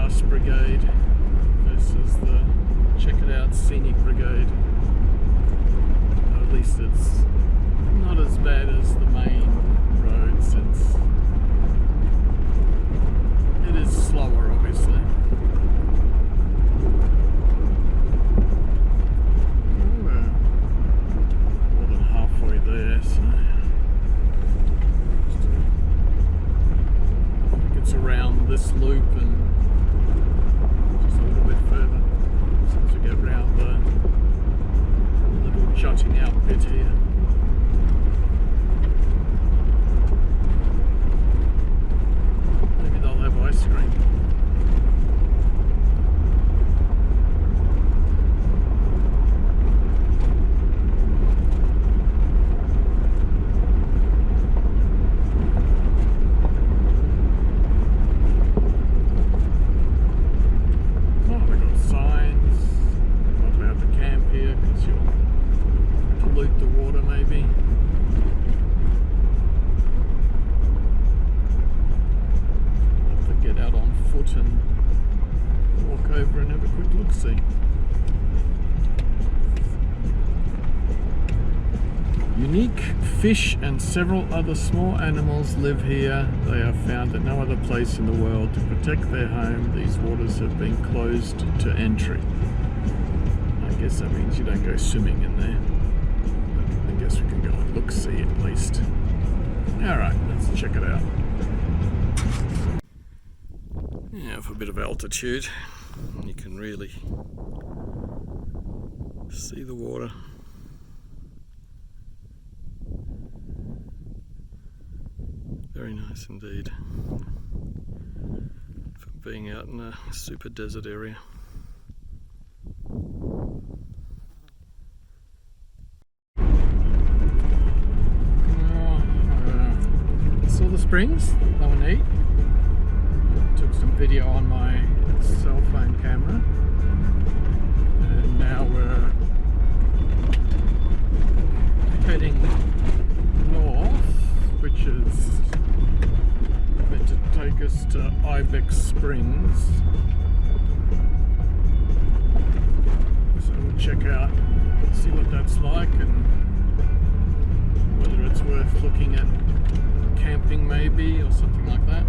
Bus Brigade versus the Check It Out Scenic Brigade. At least it's not as bad as the main road, since it is slower, obviously. We're more than halfway there, so I think it's around this loop and just a little bit further as we get around the little jutting out bit here. Maybe they'll have ice cream. And walk over and have a quick look-see. Unique fish and several other small animals live here. They are found at no other place in the world. To protect their home, these waters have been closed to entry. I guess that means you don't go swimming in there. But I guess we can go and look-see at least. Alright, let's check it out. Yeah, for a bit of altitude, you can really see the water. Very nice indeed for being out in a super desert area. Saw the springs, they were neat. Took some video on my cell phone camera, and now we're heading north, which is meant to take us to Ibex Springs. So we'll check out, see what that's like, and whether it's worth looking at camping maybe or something like that.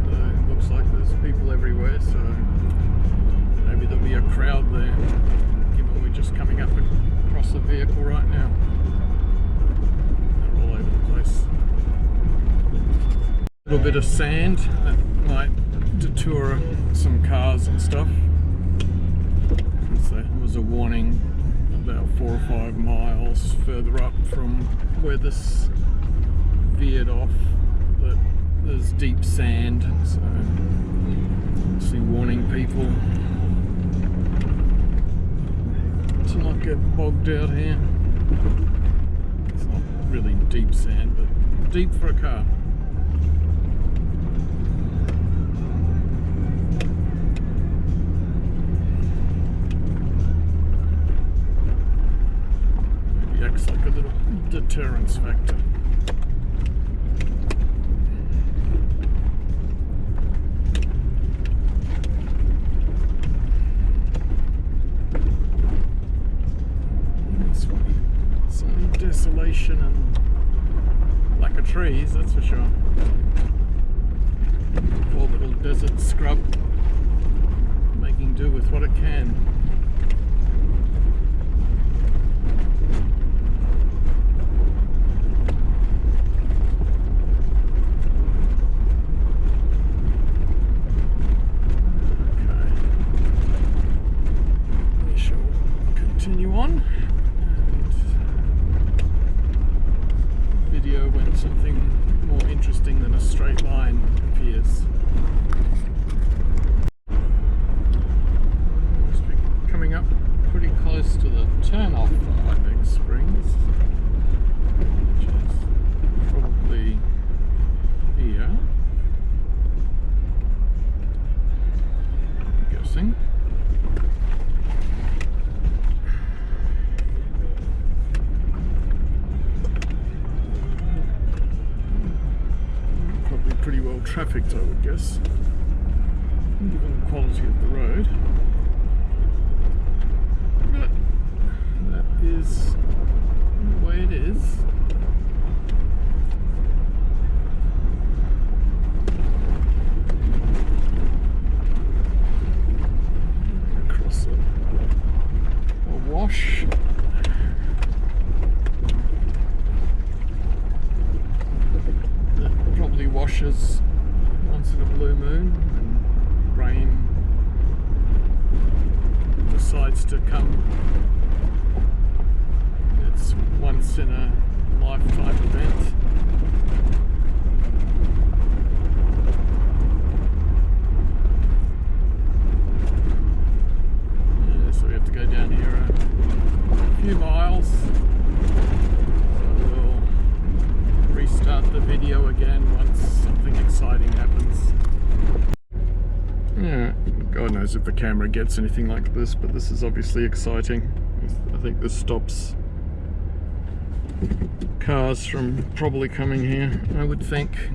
It looks like there's people everywhere, so maybe there'll be a crowd there, given we're just coming up across the vehicle right now. They're all over the place. A little bit of sand that might detour some cars and stuff. So there was a warning about 4 or 5 miles further up from where this veered off that there's deep sand, so obviously warning people to not get bogged out here. It's not really deep sand, but deep for a car. Maybe acts like a little deterrence factor. Desolation and lack of trees, that's for sure. Poor little desert scrub, making do with what it can. Okay, we shall continue on. When something more interesting than a straight line appears. Must be coming up pretty close to the turn-off for Ibex Springs, which is probably here, I'm guessing. Pretty well trafficked, I would guess. given the quality of the road. But that is the way it is. Across a wash. That probably washes once in a blue moon when rain decides to come. It's once in a lifetime event. Yeah, so we have to go down here a few miles. So we'll restart the video again once something exciting happens. Yeah, God knows if the camera gets anything like this, but this is obviously exciting. I think this stops cars from probably coming here, I would think.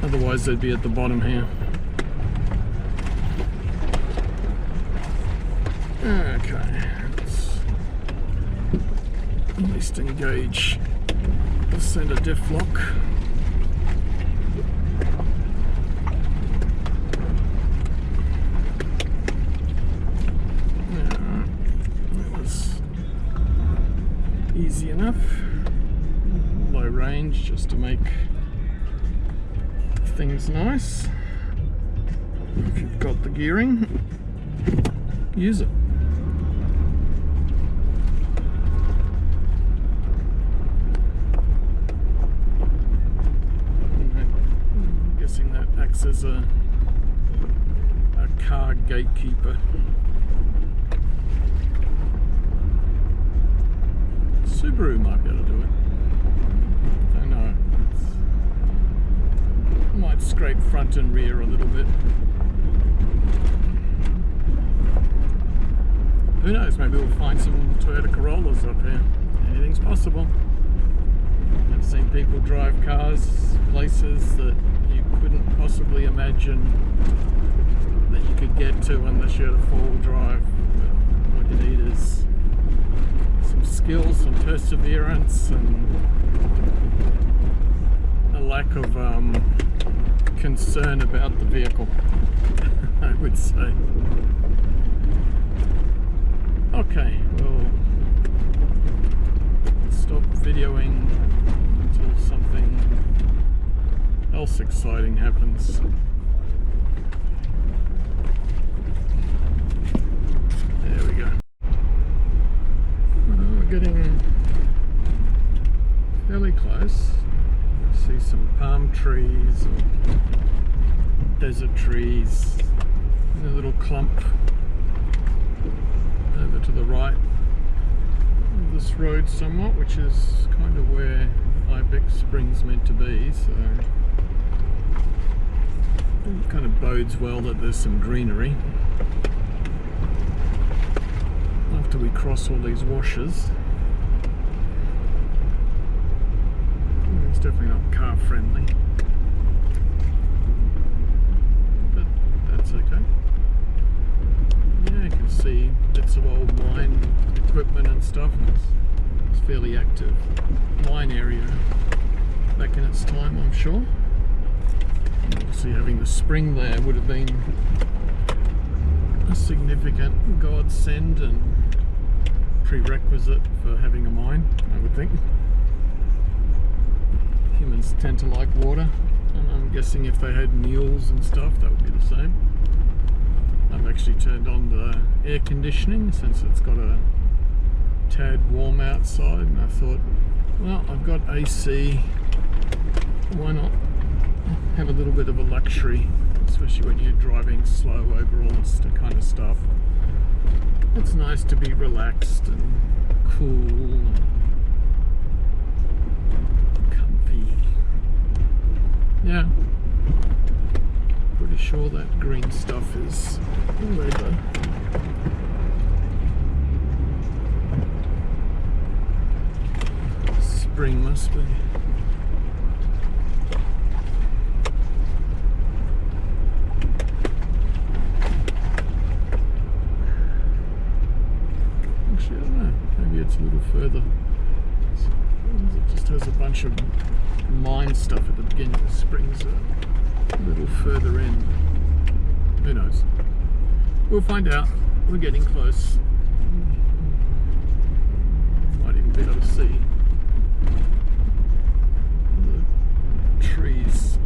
Otherwise they'd be at the bottom here. Okay, let's at least engage the center diff lock. Easy enough, low range just to make things nice. If you've got the gearing, use it. I'm guessing that acts as a car gatekeeper. Subaru might be able to do it. I don't know. It might scrape front and rear a little bit. Who knows? Maybe we'll find some Toyota Corollas up here. Anything's possible. I've seen people drive cars places that you couldn't possibly imagine that you could get to unless you had a four-wheel drive. But what you need is some skills, some perseverance, and a lack of concern about the vehicle, I would say. Okay, we'll stop videoing until something else exciting happens. There we go. We're getting fairly close. I see some palm trees or desert trees in a little clump over to the right of this road somewhat, which is kind of where Ibex Spring's meant to be, so it kind of bodes well that there's some greenery after we cross all these washes. It's definitely not car friendly, but that's okay. Yeah, you can see bits of old mine equipment and stuff. It's fairly active mine area back in its time, I'm sure. Obviously having the spring there would have been a significant godsend and prerequisite for having a mine, I would think. Humans tend to like water, and I'm guessing if they had mules and stuff, that would be the same. I've actually turned on the air conditioning since it's got a tad warm outside, and I thought, well, I've got AC, why not have a little bit of a luxury, especially when you're driving slow over all this kind of stuff. It's nice to be relaxed and cool and comfy. Yeah, pretty sure that green stuff is where the spring must be. beginning of the springs are a little further in. Who knows? We'll find out. We're getting close. Might even be able to see the trees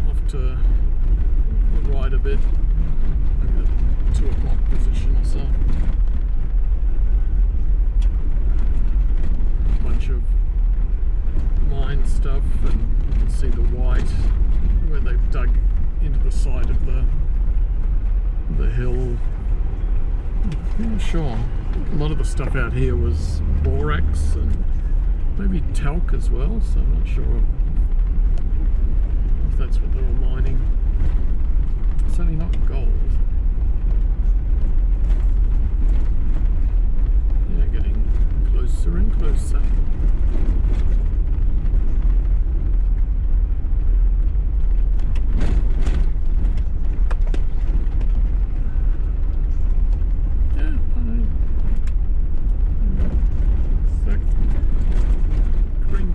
off to the right a bit, maybe the 2 o'clock position or so. A bunch of mine stuff, and you can see the white where they've dug into the side of the hill. I'm not sure. A lot of the stuff out here was borax and maybe talc as well, so I'm not sure if that's what they were mining. It's certainly not gold. Yeah, getting closer and closer.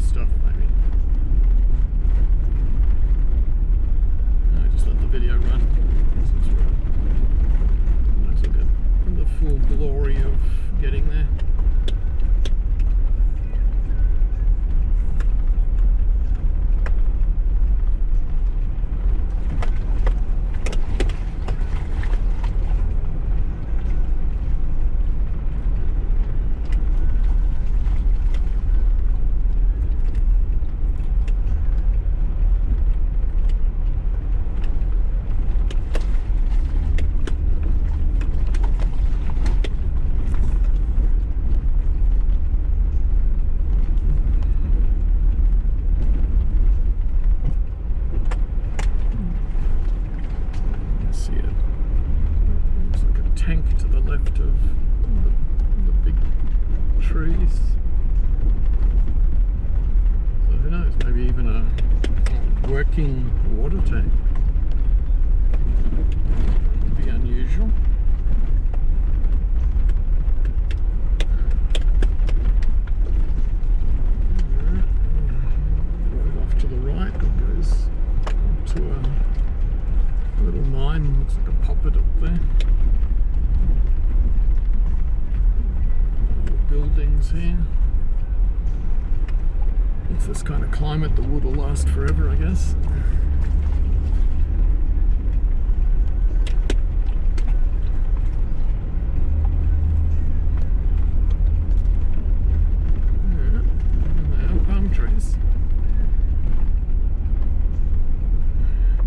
Stuff maybe. Just let the video run. Might as well get the full glory of getting there. Tank to the left of the big trees. So who knows, maybe even a working water tank. Would be unusual. Right off to the right, it goes up to a little mine, looks like a poppet up there. Buildings here. It's this kind of climate, the wood will last forever, I guess. Yeah, and they are palm trees.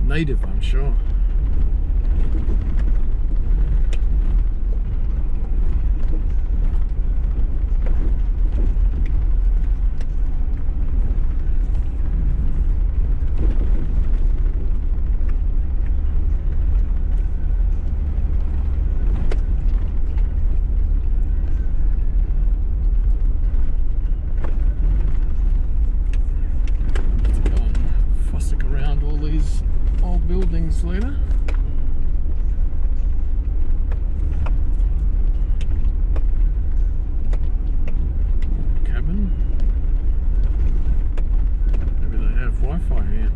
Native, I'm sure. Buildings later. Cabin. Maybe they have Wi-Fi here.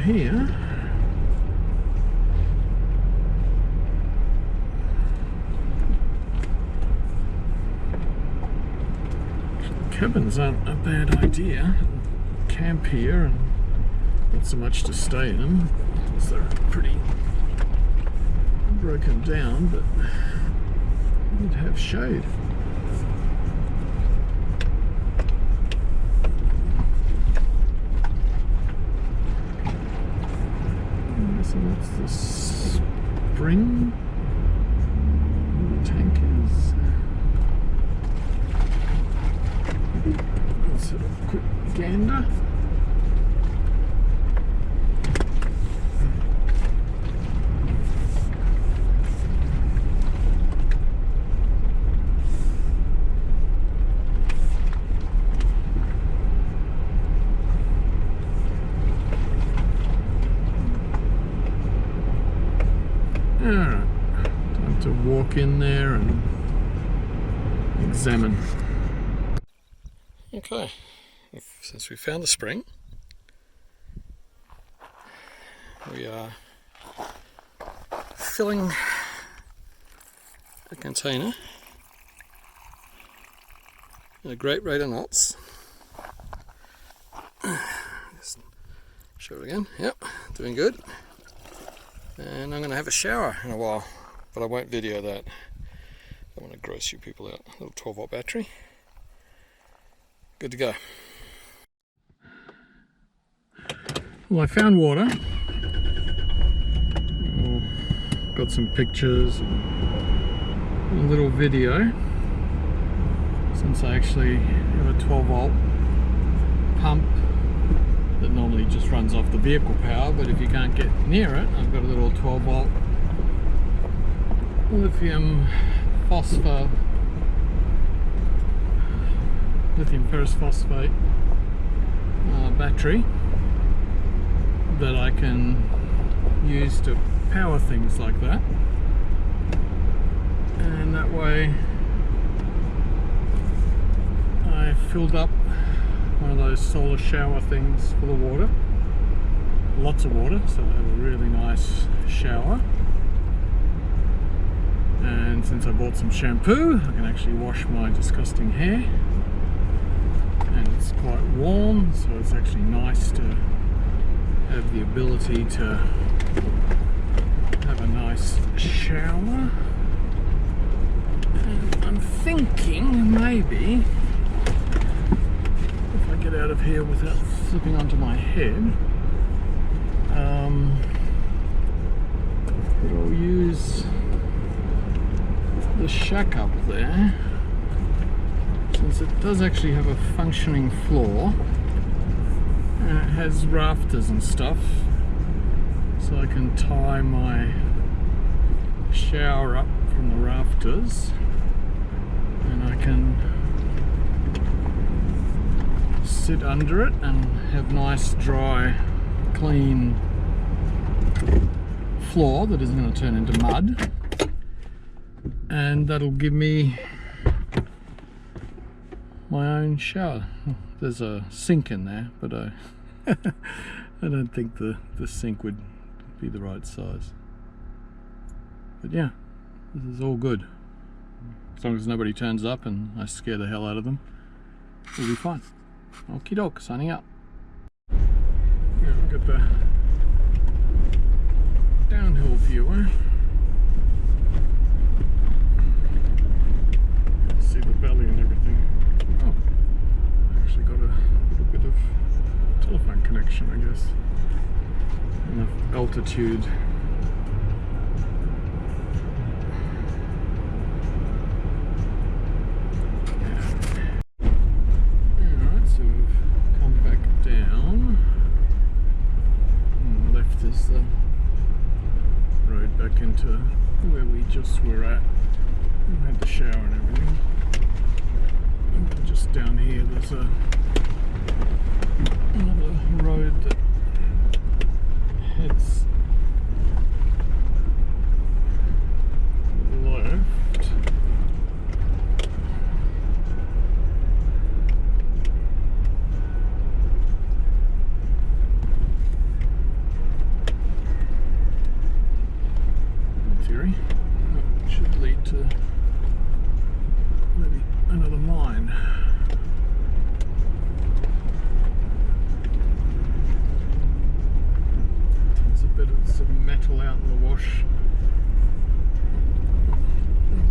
Here, cabins aren't a bad idea. Camp here and not so much to stay in, because they're pretty broken down, but you'd have shade. So that's the spring where the tank is. gander. Alright, time to walk in there and examine. Okay, since we found the spring, we are filling a container at a great rate of knots. Just show it again. Yep, doing good. And I'm going to have a shower in a while, but I won't video that. I want to gross you people out. A little 12-volt battery. Good to go. Well, I found water. Got some pictures and a little video, since I actually have a 12-volt pump that normally just runs off the vehicle power, but if you can't get near it, I've got a little 12-volt lithium ferrous phosphate battery that I can use to power things like that, and that way I filled up one of those solar shower things full of water, lots of water, so I have a really nice shower. And since I bought some shampoo, I can actually wash my disgusting hair, and it's quite warm, so it's actually nice to have the ability to have a nice shower. And I'm thinking maybe if I get out of here without slipping onto my head, that I'll use the shack up there, since it does actually have a functioning floor and it has rafters and stuff, so I can tie my shower up from the rafters, and I can sit under it and have nice, dry, clean floor that isn't going to turn into mud. And that'll give me my own shower. There's a sink in there, but I don't think the sink would be the right size. But yeah, this is all good. As long as nobody turns up and I scare the hell out of them, we'll be fine. Okie doke, signing out. Yeah, we'll get the downhill viewer. See the valley and everything. Oh, I actually got a little bit of telephone connection, I guess. Enough altitude. Alright, so we've come back down. On the left is the road back into where we just were at. We had the shower and everything. And just down here there's another road that heads left. In theory, that should lead to maybe another mine. There's a bit of some metal out in the wash.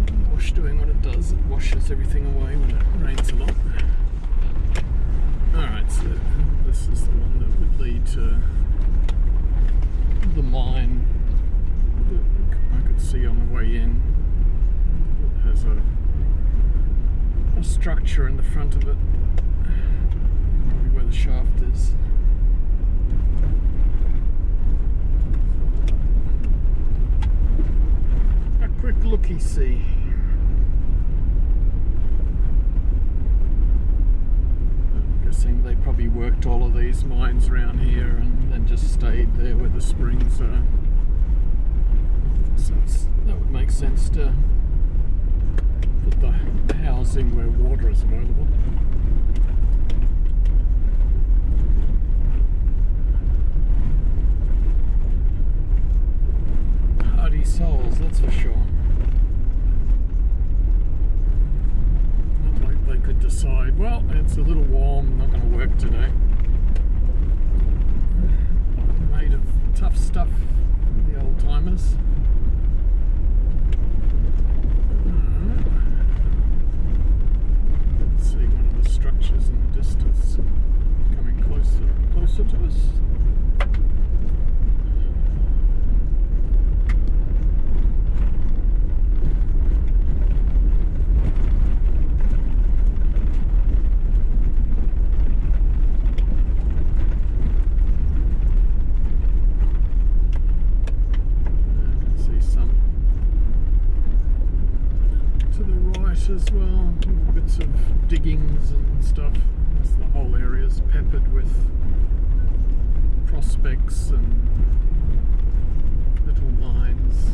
The wash doing what it does, it washes everything away when it rains a lot. Alright, so this is the one that would lead to the mine that I could see on the way in. It has a structure in the front of it, probably where the shaft is. A quick looky-see. I'm guessing they probably worked all of these mines around here and then just stayed there where the springs are. So that would make sense to put the housing where water is available. Hardy souls, that's for sure. Not like they could decide, well, it's a little warm, not going to work today. Made of tough stuff, the old timers. Let's see one of the structures in the distance coming closer to us. As well, bits of diggings and stuff. The whole area is peppered with prospects and little mines.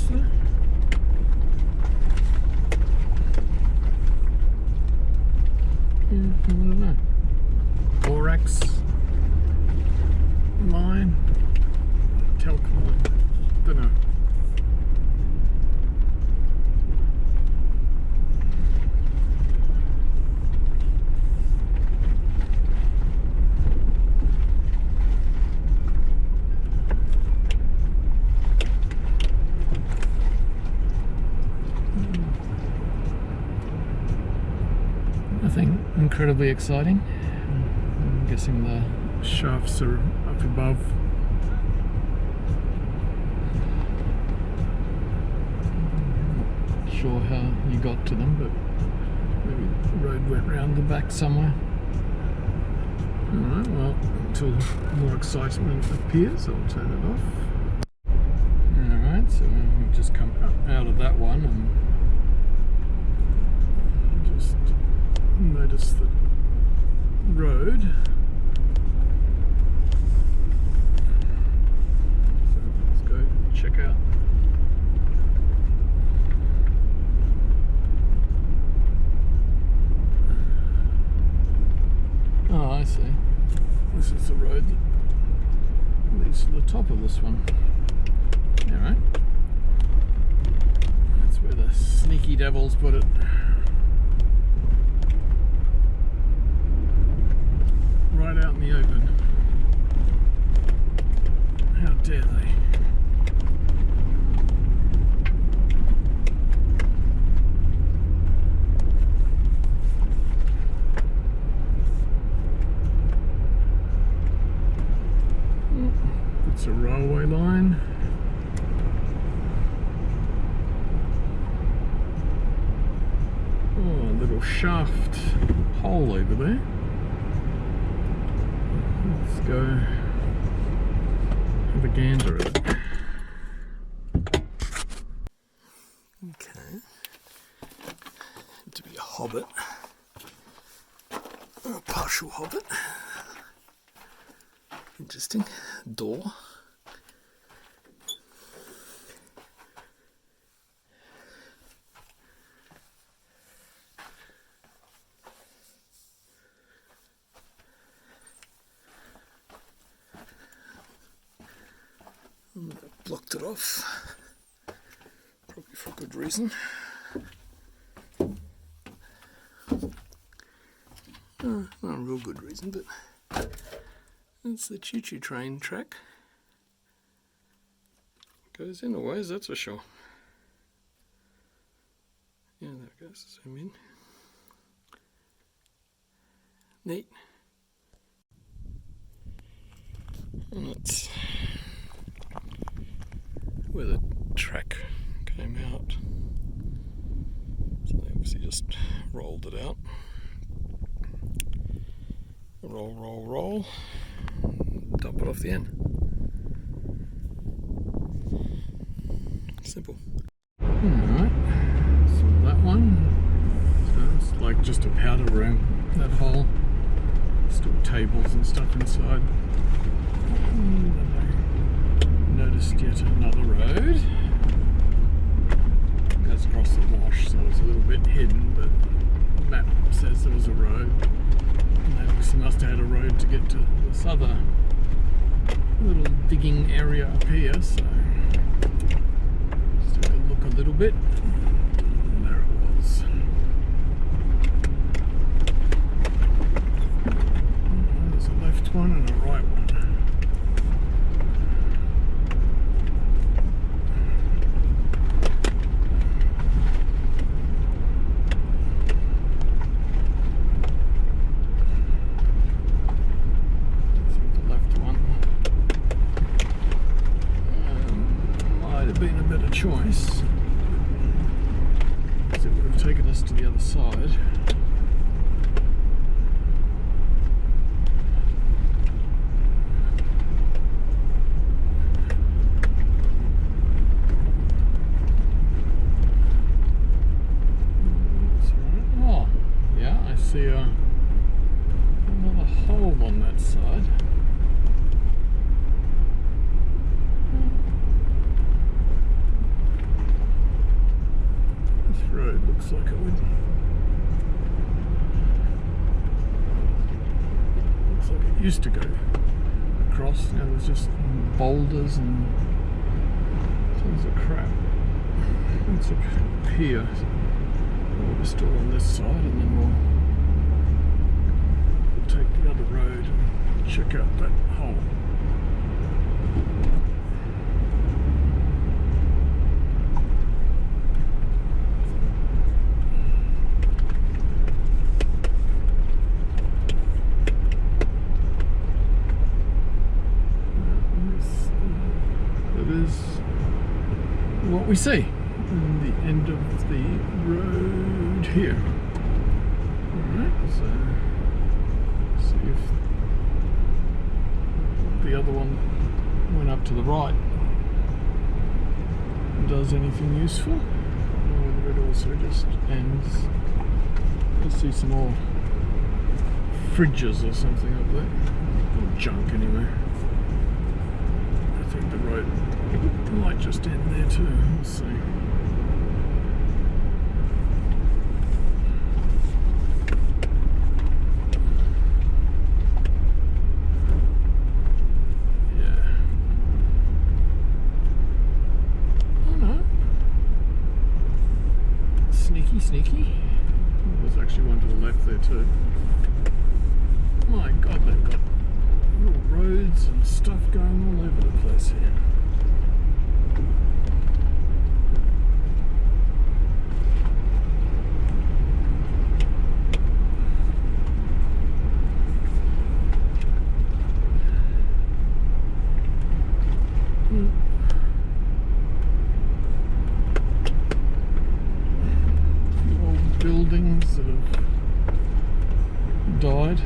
There. I don't know. Borax mine, talc mine, don't know. Nothing incredibly exciting. I'm guessing the shafts are up above. Not sure how you got to them, but maybe the road went round the back somewhere. Alright, well, until more excitement appears, I'll turn it off. Alright, so we've just come out of that one and just notice the road. So let's go check out. Oh, I see. This is the road that leads to the top of this one. Alright. That's where the sneaky devils put it. Right out in the open. How dare they? It's a railway line. Oh, a little shaft hole over there. Let's go have a gander at it. Okay. To be a hobbit. Or a partial hobbit. Interesting. Door. And I blocked it off, probably for a good reason. Not a real good reason, but it's the choo-choo train track. Goes in a ways, that's for sure. Yeah, there it goes. Zoom in. Neat. And that's where the track came out. So they obviously just rolled it out. Roll, roll, roll. Dump it off the end. Simple. Alright, so that one. So it's like just a powder room, that hole. Still tables and stuff inside. And I noticed yet another road. It goes across the wash, so it's a little bit hidden, but the map says there was a road. And they obviously must have had a road to get to this other little digging area up here, so just took a look a little bit. And there it was. There's a left one and a right one. Been a better choice, because it would have taken us to the other side. Oh, yeah, I see another hole on that side. Road looks like it would. Looks like it used to go across. Now there's just boulders and tons of crap. It's up here. We're still on this side, and then we'll take the other road and check out that hole. What we see in the end of the road here. Alright, so see if the other one went up to the right and does anything useful, or whether it also just ends. Let's see some more fridges or something up there, or junk anyway. I think the road might just end there too. We'll see. Yeah. Oh no. Sneaky, sneaky. There's actually one to the left there too. My God, they've got little roads and stuff going all over the place here. Buildings that have died.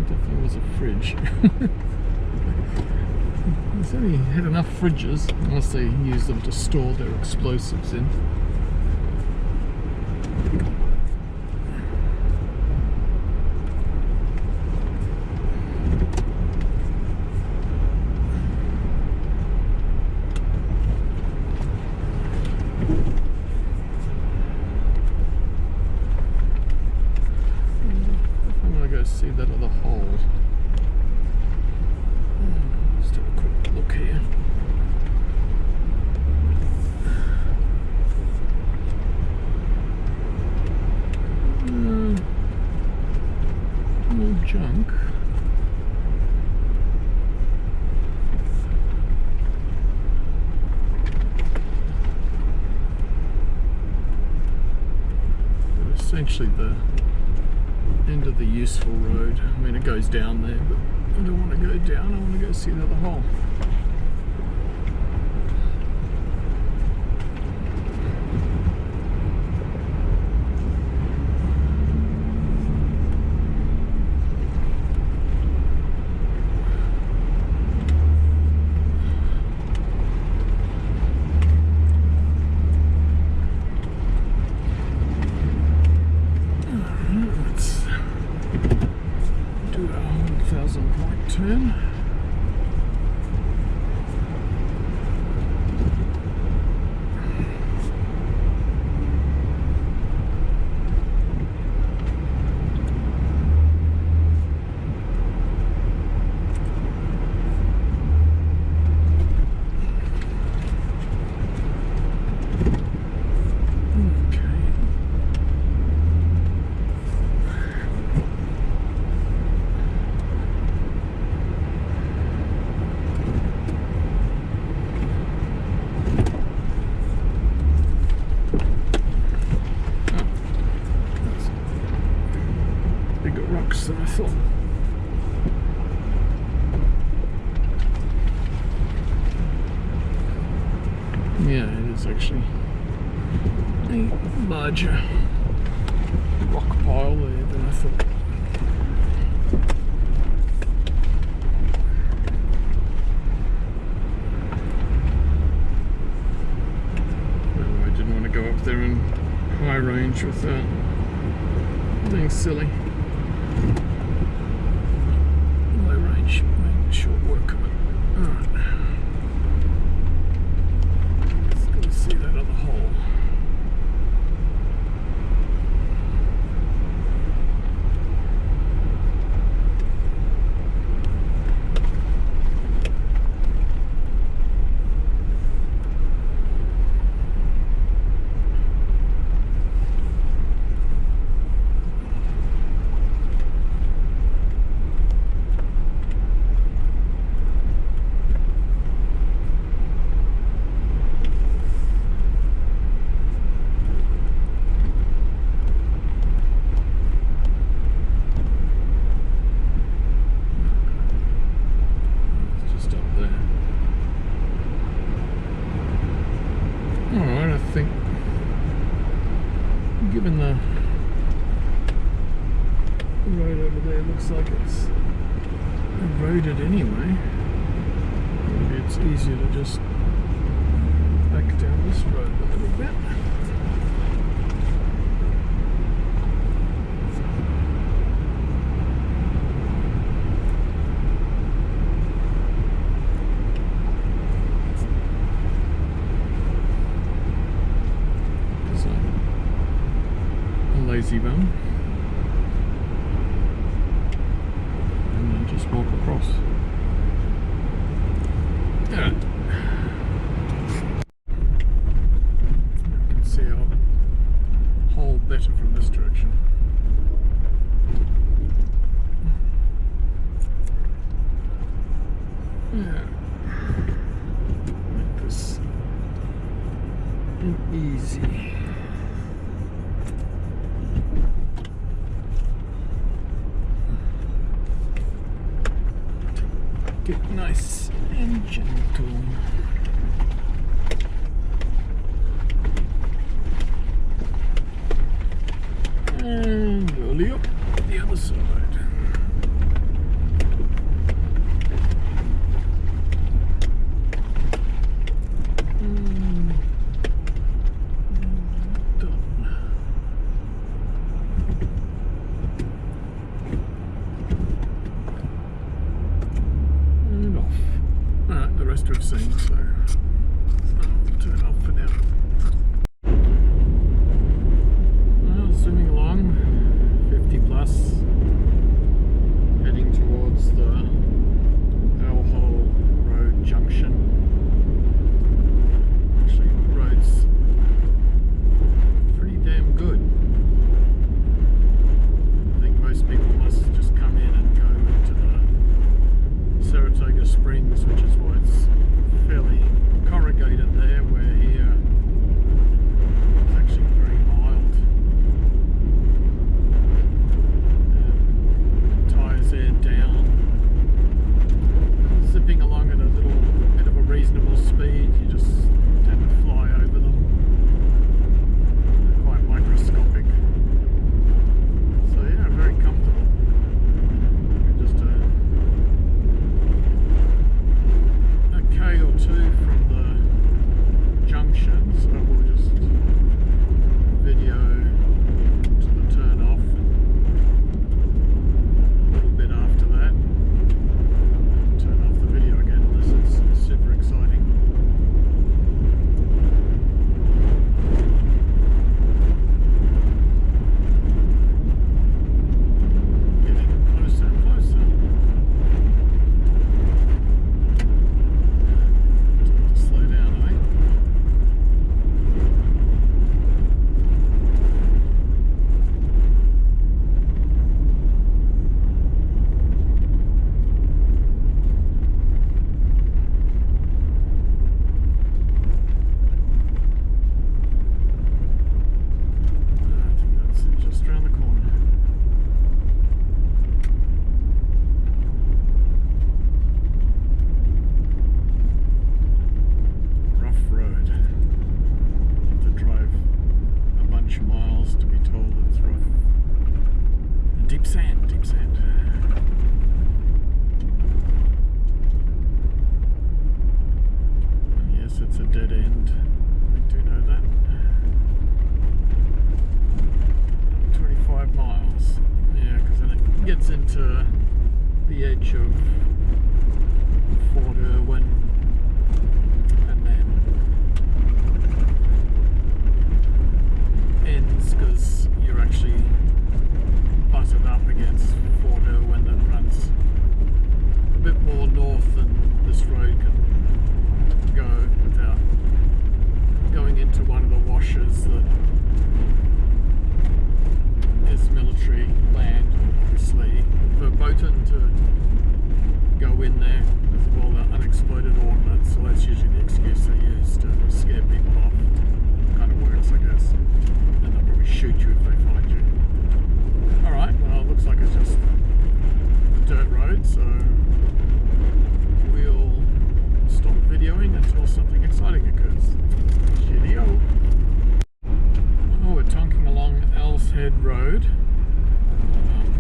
Definitely was a fridge. It's only had enough fridges, unless they use them to store their explosives in. See that other hole. Just have a quick look here. actually the end of the useful road. I mean, it goes down there, but I don't want to go down. I want to go see the other hole. Turn. Than I thought. Yeah, it is actually a larger rock pile there than I thought. No, I didn't want to go up there in high range without being silly. Make short work of it. Alright. Let's go see that other hole. Alright, I think given the road over there looks like it's eroded anyway, maybe it's easier to just back down this road a little bit. Lazy bum, and then just walk across. Yeah. I can see our hole better from this direction. Yeah. Make this easy. Get nice and gentle. And early up the other side. We've seen, so I'll turn off for now. Well, zooming along, 50 plus, heading towards the Hole Road junction. Actually, the road's pretty damn good. I think most people must just come in and go into the Saratoga Springs, which is why it's fairly corrugated there, where here it's actually very mild. dead end. I do know that. 25 miles. Yeah, because then it gets into the edge of Fort Irwin, and then ends because you're actually butted up against Fort Irwin that runs a bit more north than this road can go without going into one of the washes that is military land, obviously, verboten to go in there because of all the unexploded ordnance, so that's usually the excuse they use to scare people off. Kind of works, I guess. And they'll probably shoot you if they find you. Alright, well, it looks like it's just a dirt road, so we'll stop videoing until something exciting occurs. Cheerio! Oh, we're tonking along Else Head Road.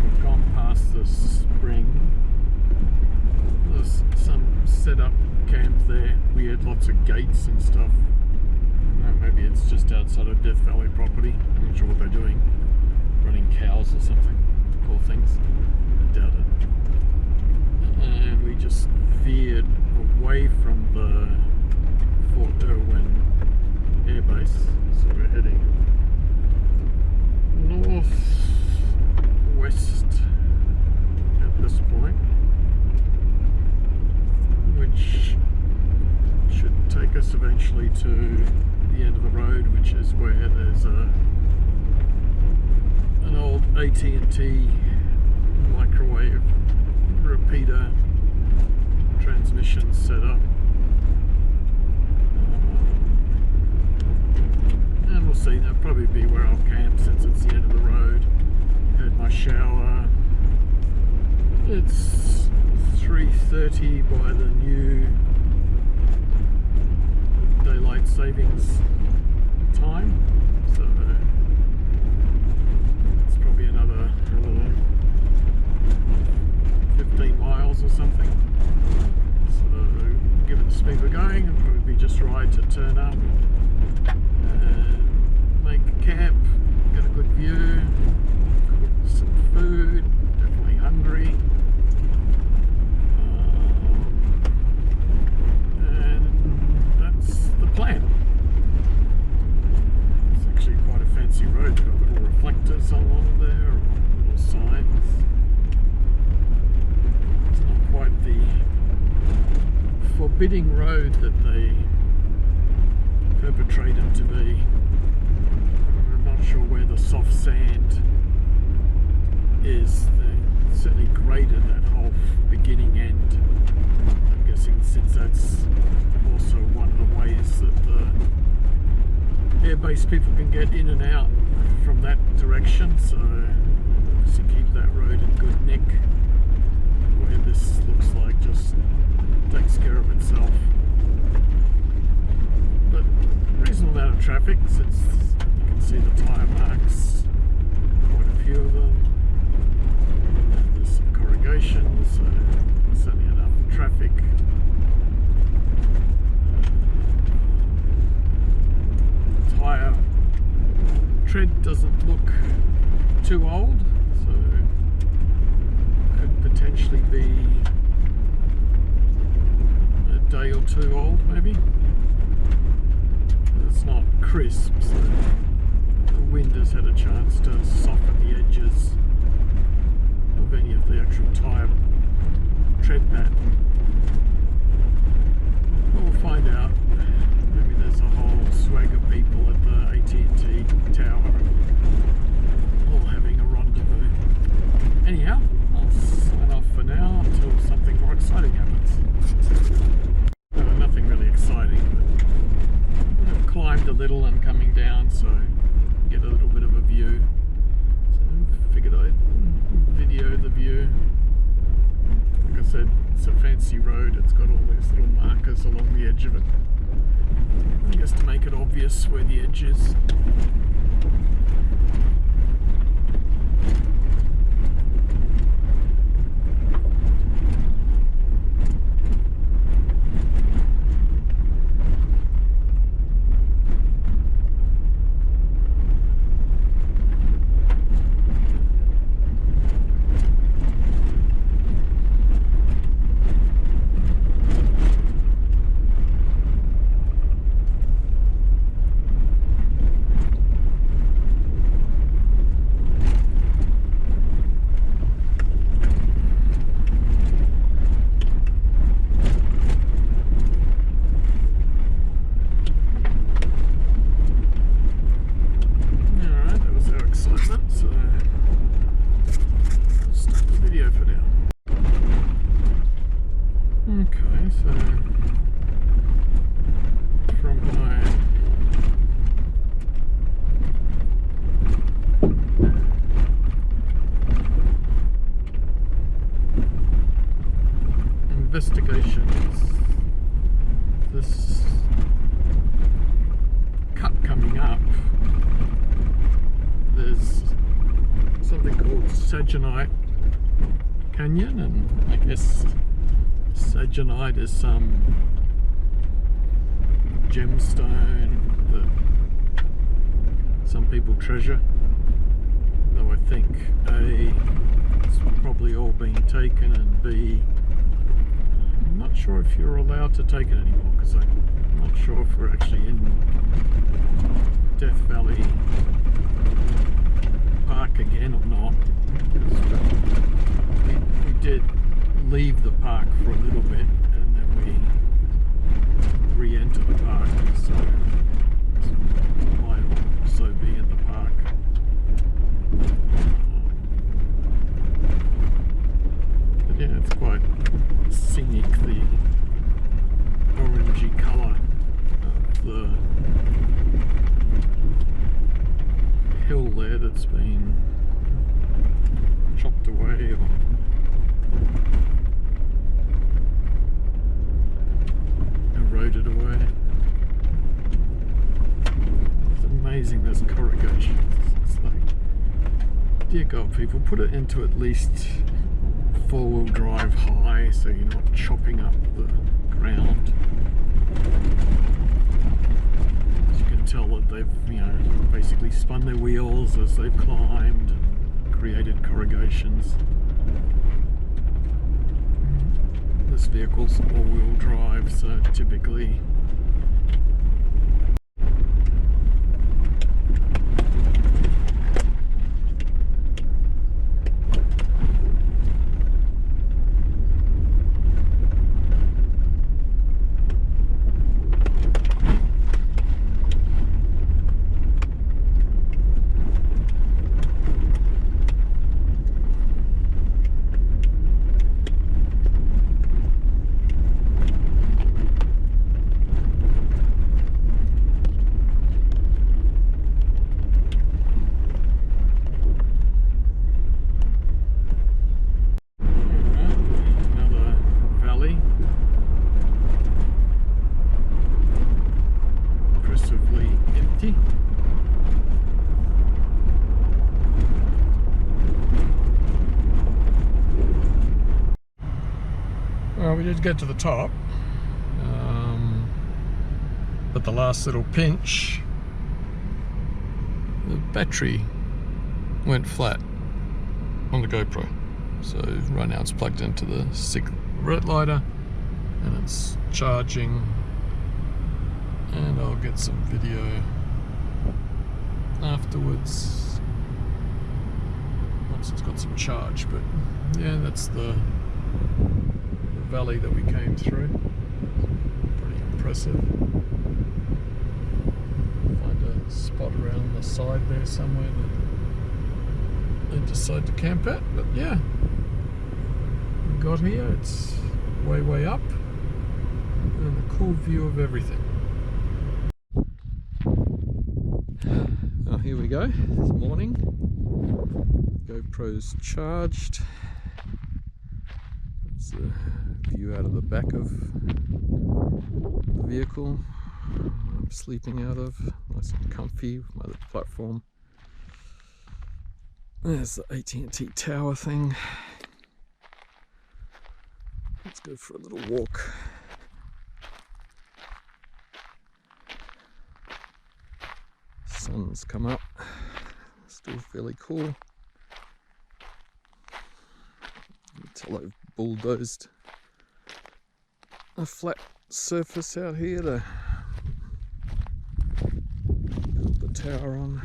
We've gone past the spring. There's some set up camp there, weird, lots of gates and stuff. Maybe it's just outside of Death Valley property. I'm not sure what they're doing. Running cows or something. Cool things. I doubt it. And we just veered away from the Fort Irwin Air Base. So we're heading northwest at this point, which should take us eventually to the end of the road, which is where there's an old AT&T microwave repeater transmission set up. And we'll see, that'll probably be where I'll camp since it's the end of the road. Had my shower. It's 3:30 by the new daylight savings time, so it's probably another 15 miles or something. So given the speed we're going, it'll probably be just right to turn up and make a camp, get a good view, cook some food, definitely hungry. Plan. It's actually quite a fancy road. They've got little reflectors along there, or little signs. It's not quite the forbidding road that they perpetrated to be. I'm not sure where the soft sand is. They certainly graded that whole beginning end. I'm guessing since that's also one of the ways that the airbase people can get in and out from that direction, so obviously keep that road in good nick. Where this looks like just takes care of itself, but reasonable amount of traffic since you can see the tyre marks, quite a few of them, and there's some corrugation, so certainly enough traffic. Tyre tread doesn't look too old, so could potentially be a day or two old maybe. It's not crisp, so the wind has had a chance to soften the edges of any of the actual tyre tread pad. We'll find out. Maybe there's a whole swag of people at the AT&T tower all having a rendezvous. Anyhow, I'll sign off for now until something more exciting happens. Nothing really exciting, but I've climbed a little and coming down, so get a little bit of a view. So I figured I'd video the view. Like I said, it's a fancy road. It's got all these little markers along the edge of it, I guess to make it obvious where the edge is. this cut coming up, there's something called Sagenite Canyon, and I guess Sagenite is some gemstone that some people treasure, though I think A, it's probably all been taken, and B, I'm not sure if you're allowed to take it anymore, because I'm not sure if we're actually in Death Valley Park again or not. We did leave the park for a little bit, and then we re-enter the park, so it might also be in the park. But yeah, it's quite scenic, the orangey colour of the hill there that's been chopped away or eroded away. It's amazing, there's corrugation. It's like, dear God, people, put it into at least four-wheel drive high so you're not chopping up the ground. As you can tell that they've, you know, basically spun their wheels as they've climbed and created corrugations. This vehicle's all-wheel drive, so typically we did get to the top, but the last little pinch, the battery went flat on the GoPro. So right now it's plugged into the 6th red lighter and it's charging, and I'll get some video afterwards once it's got some charge. But yeah, that's the valley that we came through. Pretty impressive. Find a spot around the side there somewhere that they decide to camp at. But yeah, we got here, it's way up, and a cool view of everything. Oh, here we go, this morning. GoPro's charged. It's a view out of the back of the vehicle I'm sleeping out of. Nice and comfy with my little platform. There's the AT&T tower thing. Let's go for a little walk. Sun's come up. Still fairly cool. Until I've bulldozed a flat surface out here to build the tower on.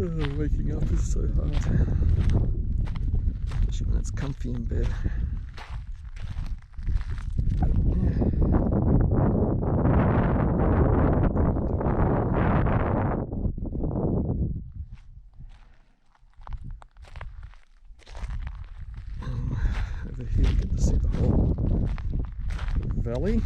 Oh, waking up is so hard, especially when it's comfy in bed. Over here you get to see the whole valley.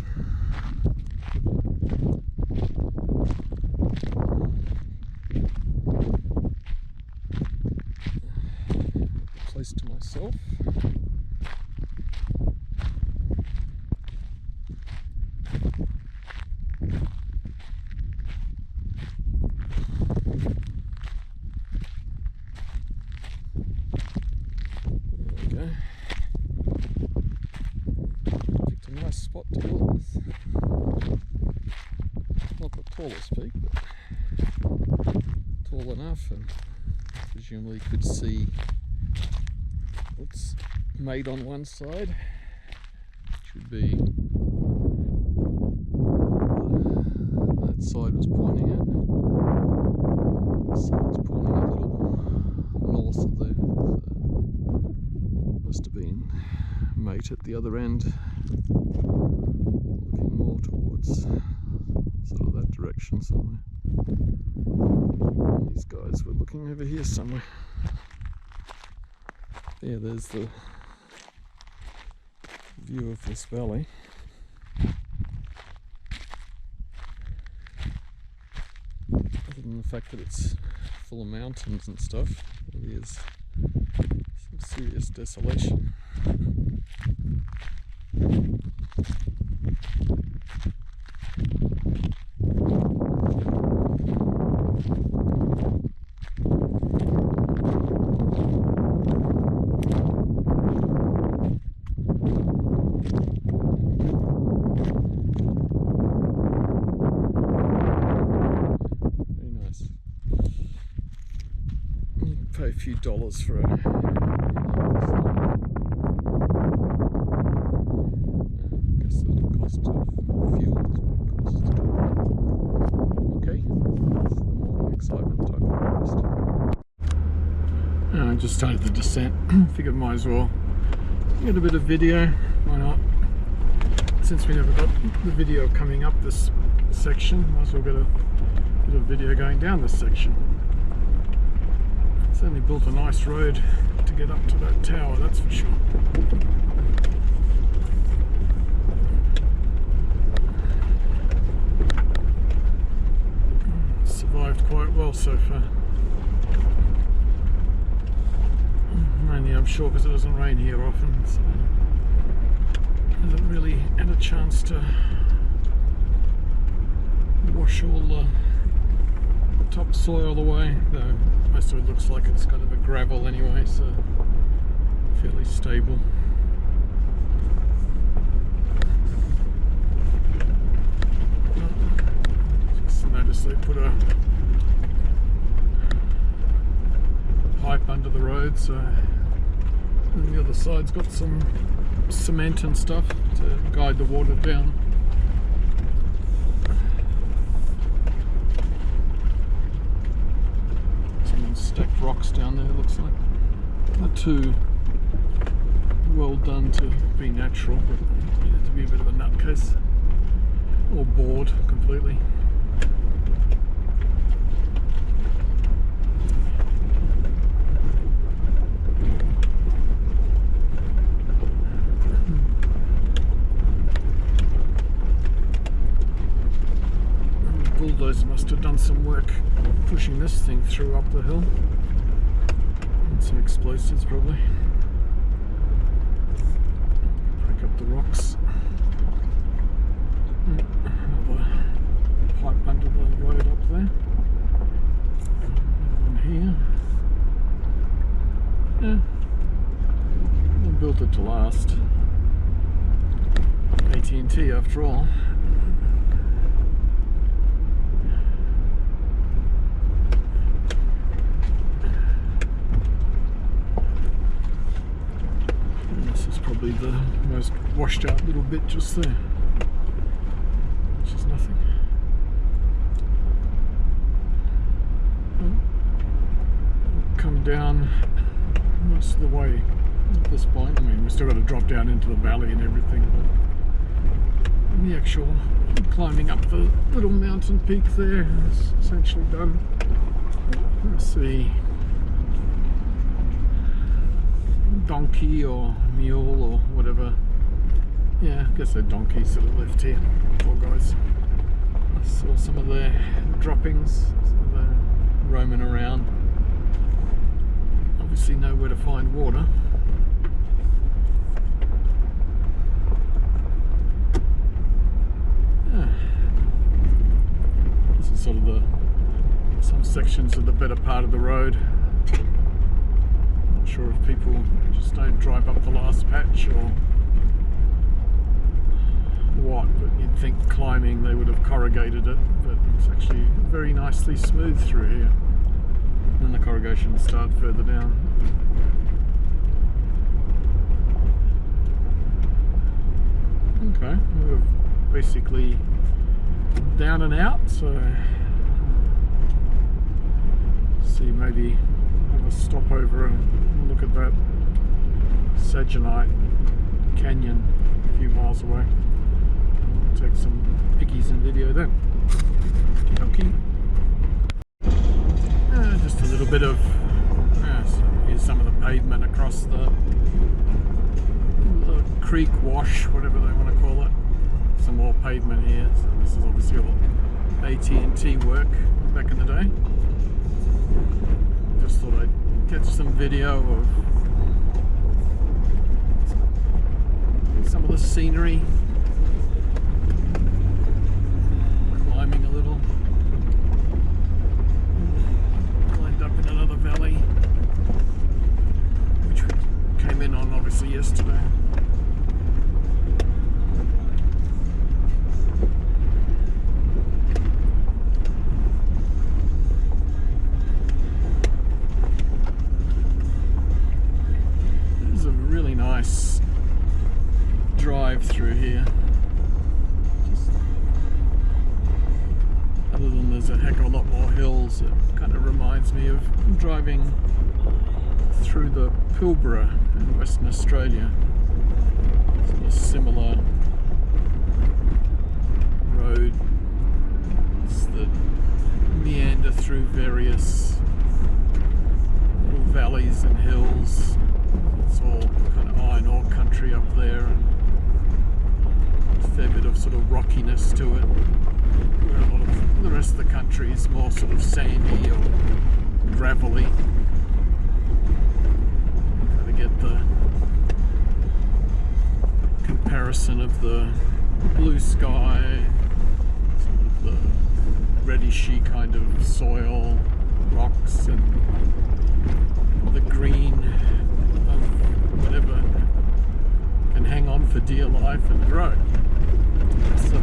go. Picked a nice spot to build this. Not the tallest peak, but tall enough, and presumably could see what's made on one side. Should be that side was pointing at. The side's pointing a little north of the must have been mate at the other end, looking more towards sort of that direction somewhere. These guys were looking over here somewhere. Yeah, there's the view of this valley. Other than the fact that it's full of mountains and stuff, it really is some serious desolation. Pay a few dollars for a view like this. I guess the cost of fuel is what it costs to do that. Okay, that's the morning excitement type of breakfast. I just started the descent. Figured might as well get a bit of video. Why not? Since we never got the video coming up this section, might as well get a bit of video going down this section. Certainly built a nice road to get up to that tower, that's for sure. Survived quite well so far. Mainly I'm sure because it doesn't rain here often, so I haven't really had a chance to wash all the topsoil away, though most of it looks like it's kind of a gravel anyway, so fairly stable. Just noticed they put a pipe under the road, so and the other side's got some cement and stuff to guide the water down. Stacked rocks down there, looks like. Not too well done to be natural, but needed to be a bit of a nutcase. Or bored completely. The bulldozer must have done some work pushing this thing through up the hill. And some explosives probably. Break up the rocks. Another pipe under the road up there. Another one here. Yeah. They built it to last. AT&T after all. Probably the most washed out little bit just there, which is nothing. We'll come down most of the way at this point. I mean, we've still got to drop down into the valley and everything, but the actual climbing up the little mountain peak there is essentially done. Let's see. Donkey or mule or whatever. Yeah, I guess they're donkeys that are left here. Poor guys. I saw some of their droppings, so they're roaming around. Obviously nowhere to find water. Yeah. This is sort of some sections of the better part of the road. Not sure if people just Just don't drive up the last patch or what, but you'd think climbing they would have corrugated it, but it's actually very nicely smooth through here. And the corrugations start further down. Okay, we're basically down and out, so see, maybe have a stop over and look at that Sagenite Canyon a few miles away. Take some pickies and video then. Okay. Just a little bit of, so here's some of the pavement across the creek wash, whatever they want to call it. Some more pavement here. So this is obviously all AT&T work back in the day. Just thought I'd catch some video of some of the scenery. Climbing a little. Lined up in another valley, which we came in on obviously yesterday. Nice drive through here. Other than there's a heck of a lot more hills, it kind of reminds me of driving through the Pilbara in Western Australia. Sort of similar road. It's the meander through various little valleys and hills. It's all kind of iron ore country up there, and a fair bit of sort of rockiness to it, where a lot of the rest of the country is more sort of sandy or gravelly. You kind of get the comparison of the blue sky, sort of the reddishy kind of soil, rocks, and the green of whatever can hang on for dear life and grow. So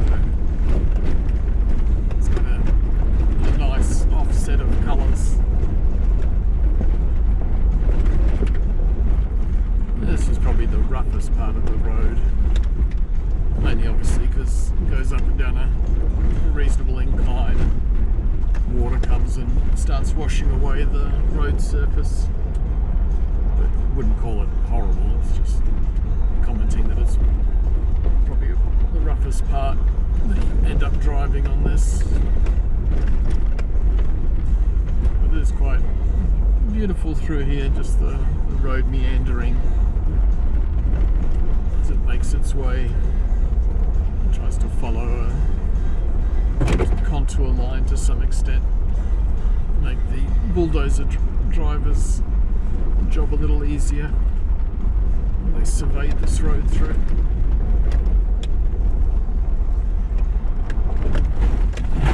it's got a nice offset of colours. This is probably the roughest part of the road, mainly obviously because it goes up and down a reasonable incline and water comes and starts washing away the road surface. Wouldn't call it horrible, it's just commenting that it's probably the roughest part that you end up driving on this. But it is quite beautiful through here, just the road meandering as it makes its way. It tries to follow a contour line to some extent, make the bulldozer drivers job a little easier when they surveyed this road through. I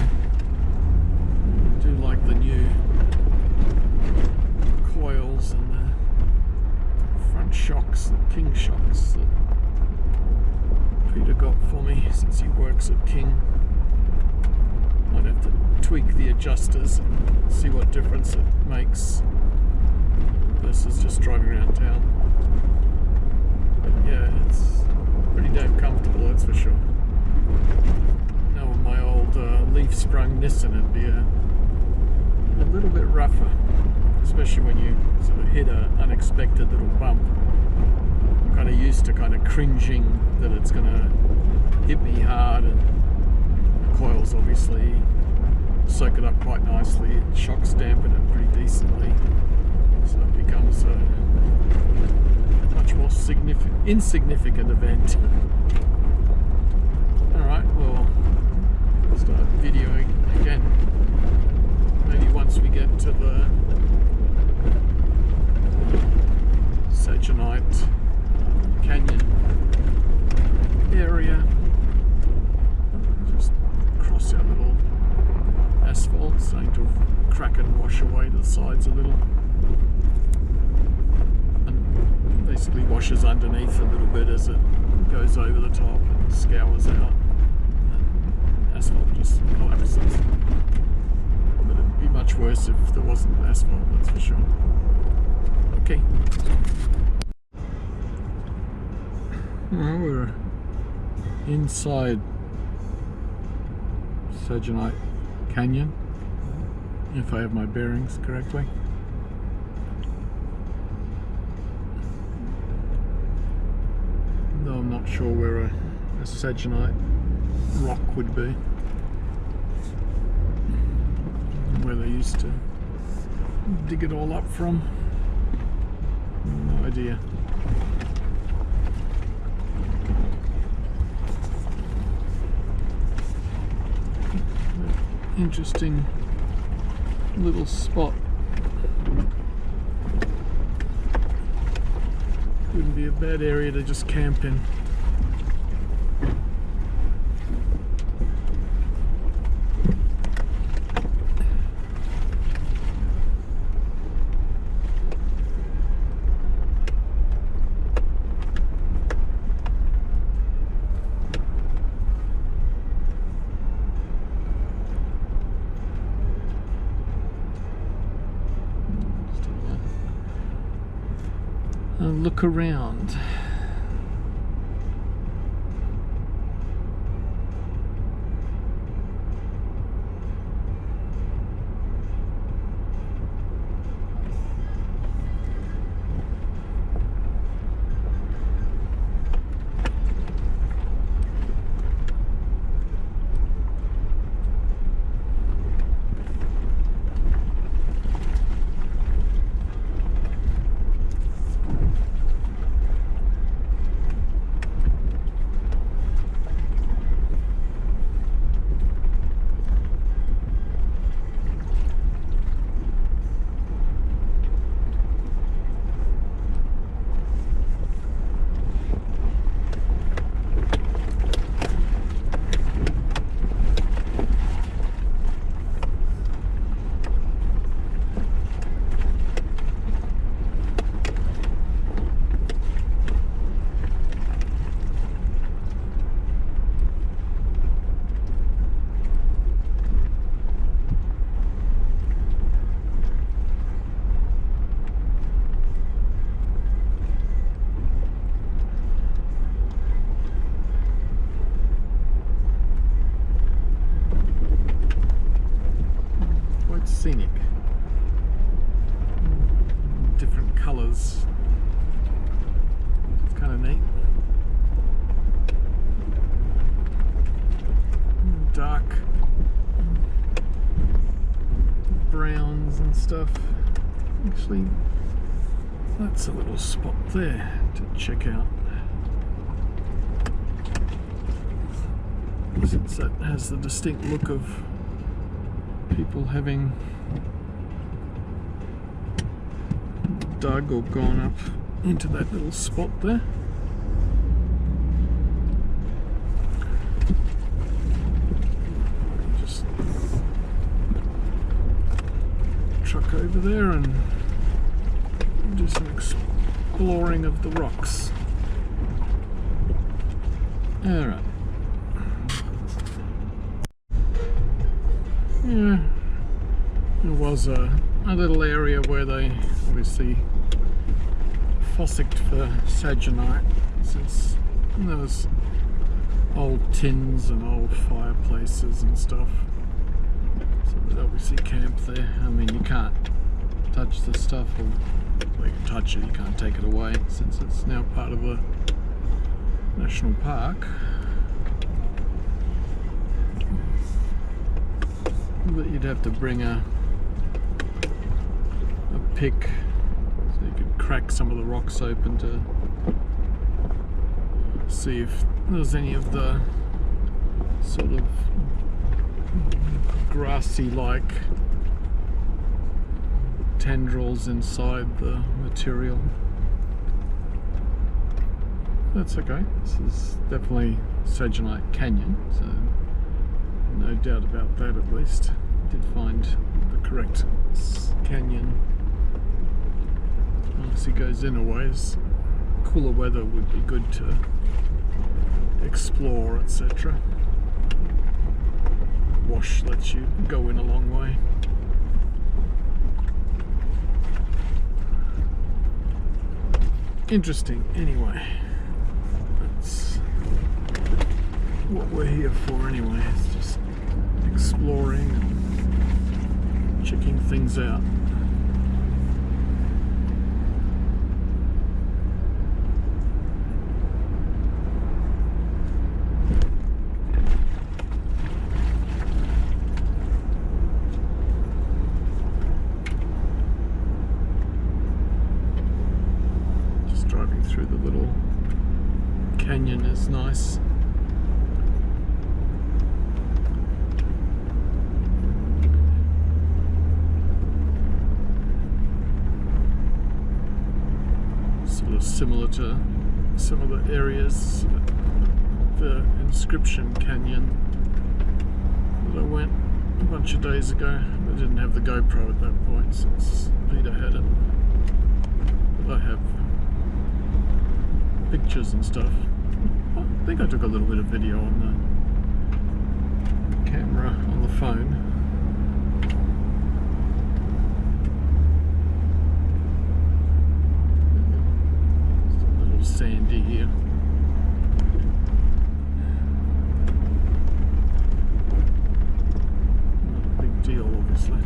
do like the new coils and the front shocks, the King shocks that Peter got for me since he works at King. Might have to tweak the adjusters and see what difference it makes versus just driving around town. But yeah, it's pretty damn comfortable, that's for sure. Now with my old leaf-sprung Nissan, it'd be a little bit rougher, especially when you sort of hit an unexpected little bump. I'm kind of used to kind of cringing that it's going to hit me hard, and the coils obviously soak it up quite nicely. It shocks dampen it pretty decently. So it becomes a much more insignificant event. Alright, we'll start videoing again. Maybe once we get to the Sagenite Canyon area. Just cross our little asphalt, starting to crack and wash away the sides a little. And they basically washes underneath a little bit as it goes over the top and scours out. And asphalt just collapses. But it'd be much worse if there wasn't asphalt, that's for sure. Okay. Well, we're inside Sagenite Canyon, if I have my bearings correctly. Though I'm not sure where a Sagenite rock would be, where they used to dig it all up from. No idea. Interesting little spot. Wouldn't be a bad area to just camp in. And look around. Scenic. Different colours. It's kind of neat. Dark browns and stuff. Actually, that's a little spot there to check out. Since that has the distinct look of people having dug or gone up into that little spot there. Just truck over there and do some exploring of the rocks. Alright. Yeah, there was a little area where they obviously fossicked for Sagenite, since there was old tins and old fireplaces and stuff. So they'd obviously camp there. I mean, you can't touch the stuff, or well, you can touch it, you can't take it away since it's now part of a national park. But you'd have to bring a pick so you could crack some of the rocks open to see if there's any of the sort of grassy like tendrils inside the material. That's okay. This is definitely Sagenite Canyon, so no doubt about that. At least did find the correct canyon. Obviously goes in a ways. cooler weather would be good to explore, etc. Wash lets you go in a long way. Interesting. Anyway, that's what we're here for anyway. It's just exploring and checking things out. Driving through the little canyon is nice. Sort of similar to some of the areas, the Inscription Canyon that I went a bunch of days ago. I didn't have the GoPro at that point since Peter had it, but I have pictures and stuff. I think I took a little bit of video on the camera on the phone. It's a little sandy here. Not a big deal, obviously.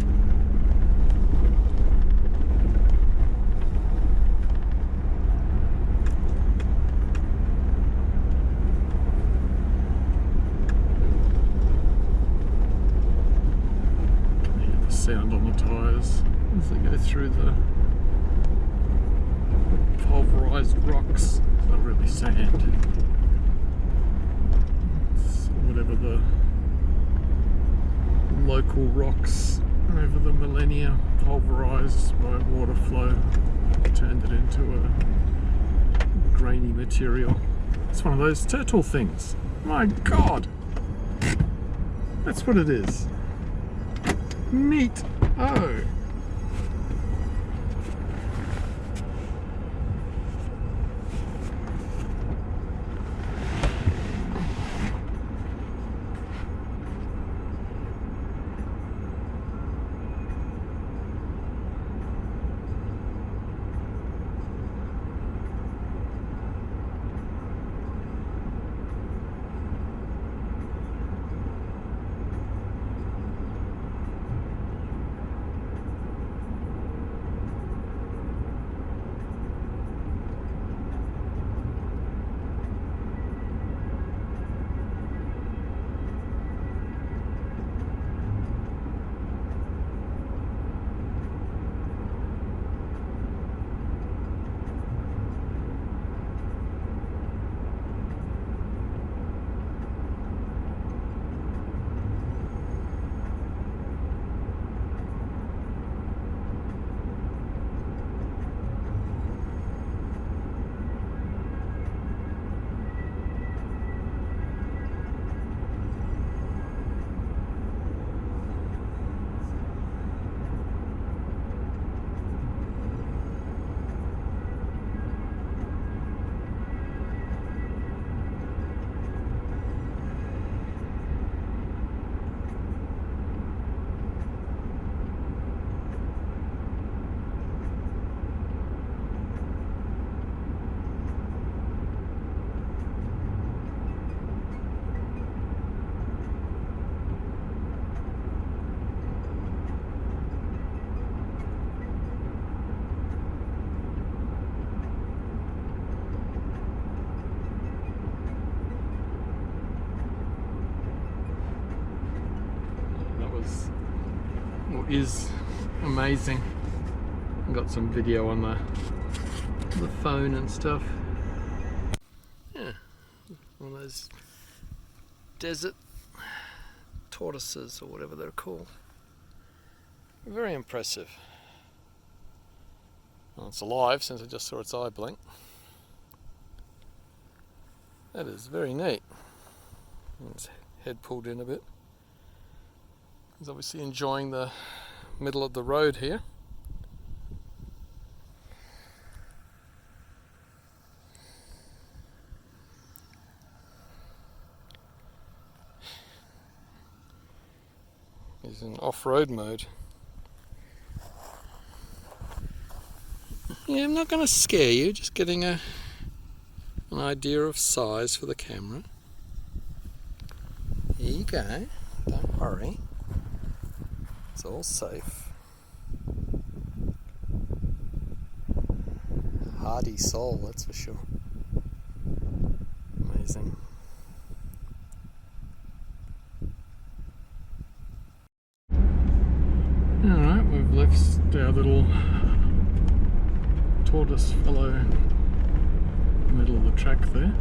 Sound on the tyres as they go through the pulverized rocks. It's not really sand. It's whatever the local rocks over the millennia pulverized by water flow turned it into a grainy material. It's one of those turtle things. My God! That's what it is. Neat. Oh. Is amazing. I got some video on the phone and stuff. Yeah, one of those desert tortoises or whatever they're called. Very impressive. Well, it's alive since I just saw its eye blink. That is very neat. And its head pulled in a bit. He's obviously enjoying the middle of the road here. He's in off-road mode. Yeah, I'm not going to scare you, just getting an idea of size for the camera. Here you go, don't worry. It's all safe. Hardy soul, that's for sure. Amazing. Alright, we've left our little tortoise fellow in the middle of the track there.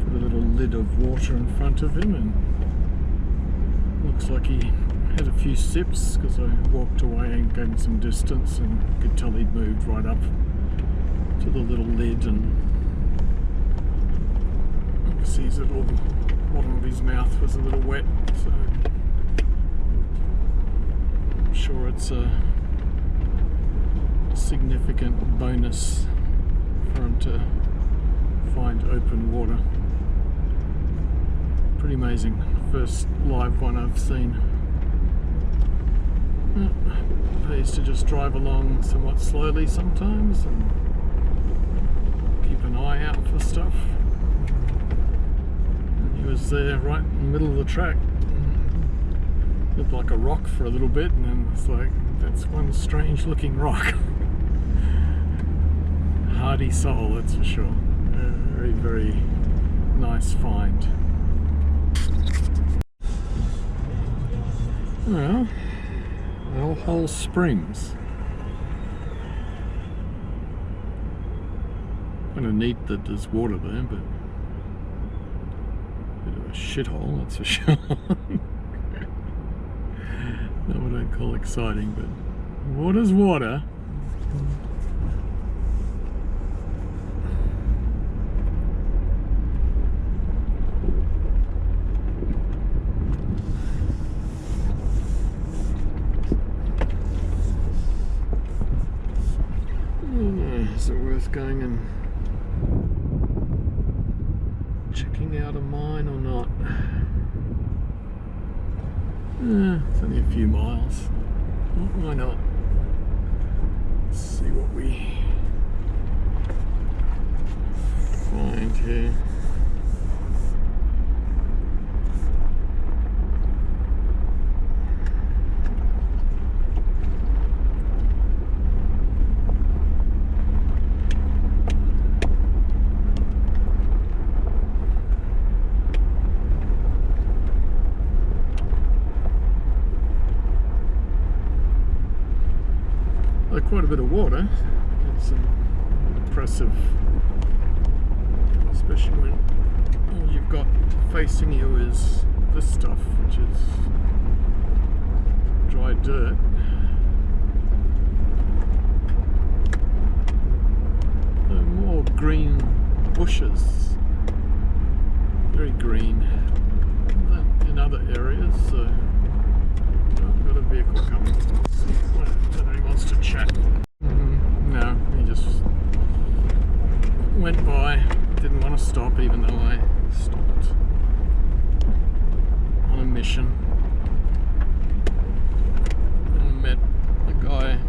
Put a little lid of water in front of him, and looks like he had a few sips because I walked away and gave him some distance, and could tell he'd moved right up to the little lid, and obviously his little bottom of his mouth was a little wet, so I'm sure it's a significant bonus for him to find open water. Pretty amazing. First live one I've seen. Pays to just drive along somewhat slowly sometimes and keep an eye out for stuff. He was there right in the middle of the track. Looked like a rock for a little bit, and then it's like, that's one strange looking rock. Hardy soul, that's for sure. Very, very nice find. Well, Saratoga Springs. Kind of neat that there's water there, but bit of a shithole, that's for sure. That what I call exciting, but water's water. Is it worth going and checking out a mine or not? It's only a few miles. Why not? Let's see what we find here. Quite a bit of water. It's impressive, especially when all you've got facing you is this stuff, which is dry dirt. There are more green bushes, very green, than in other areas. So I've got a vehicle coming. He wants to chat. No, he just went by, didn't want to stop, even though I stopped on a mission. And met a guy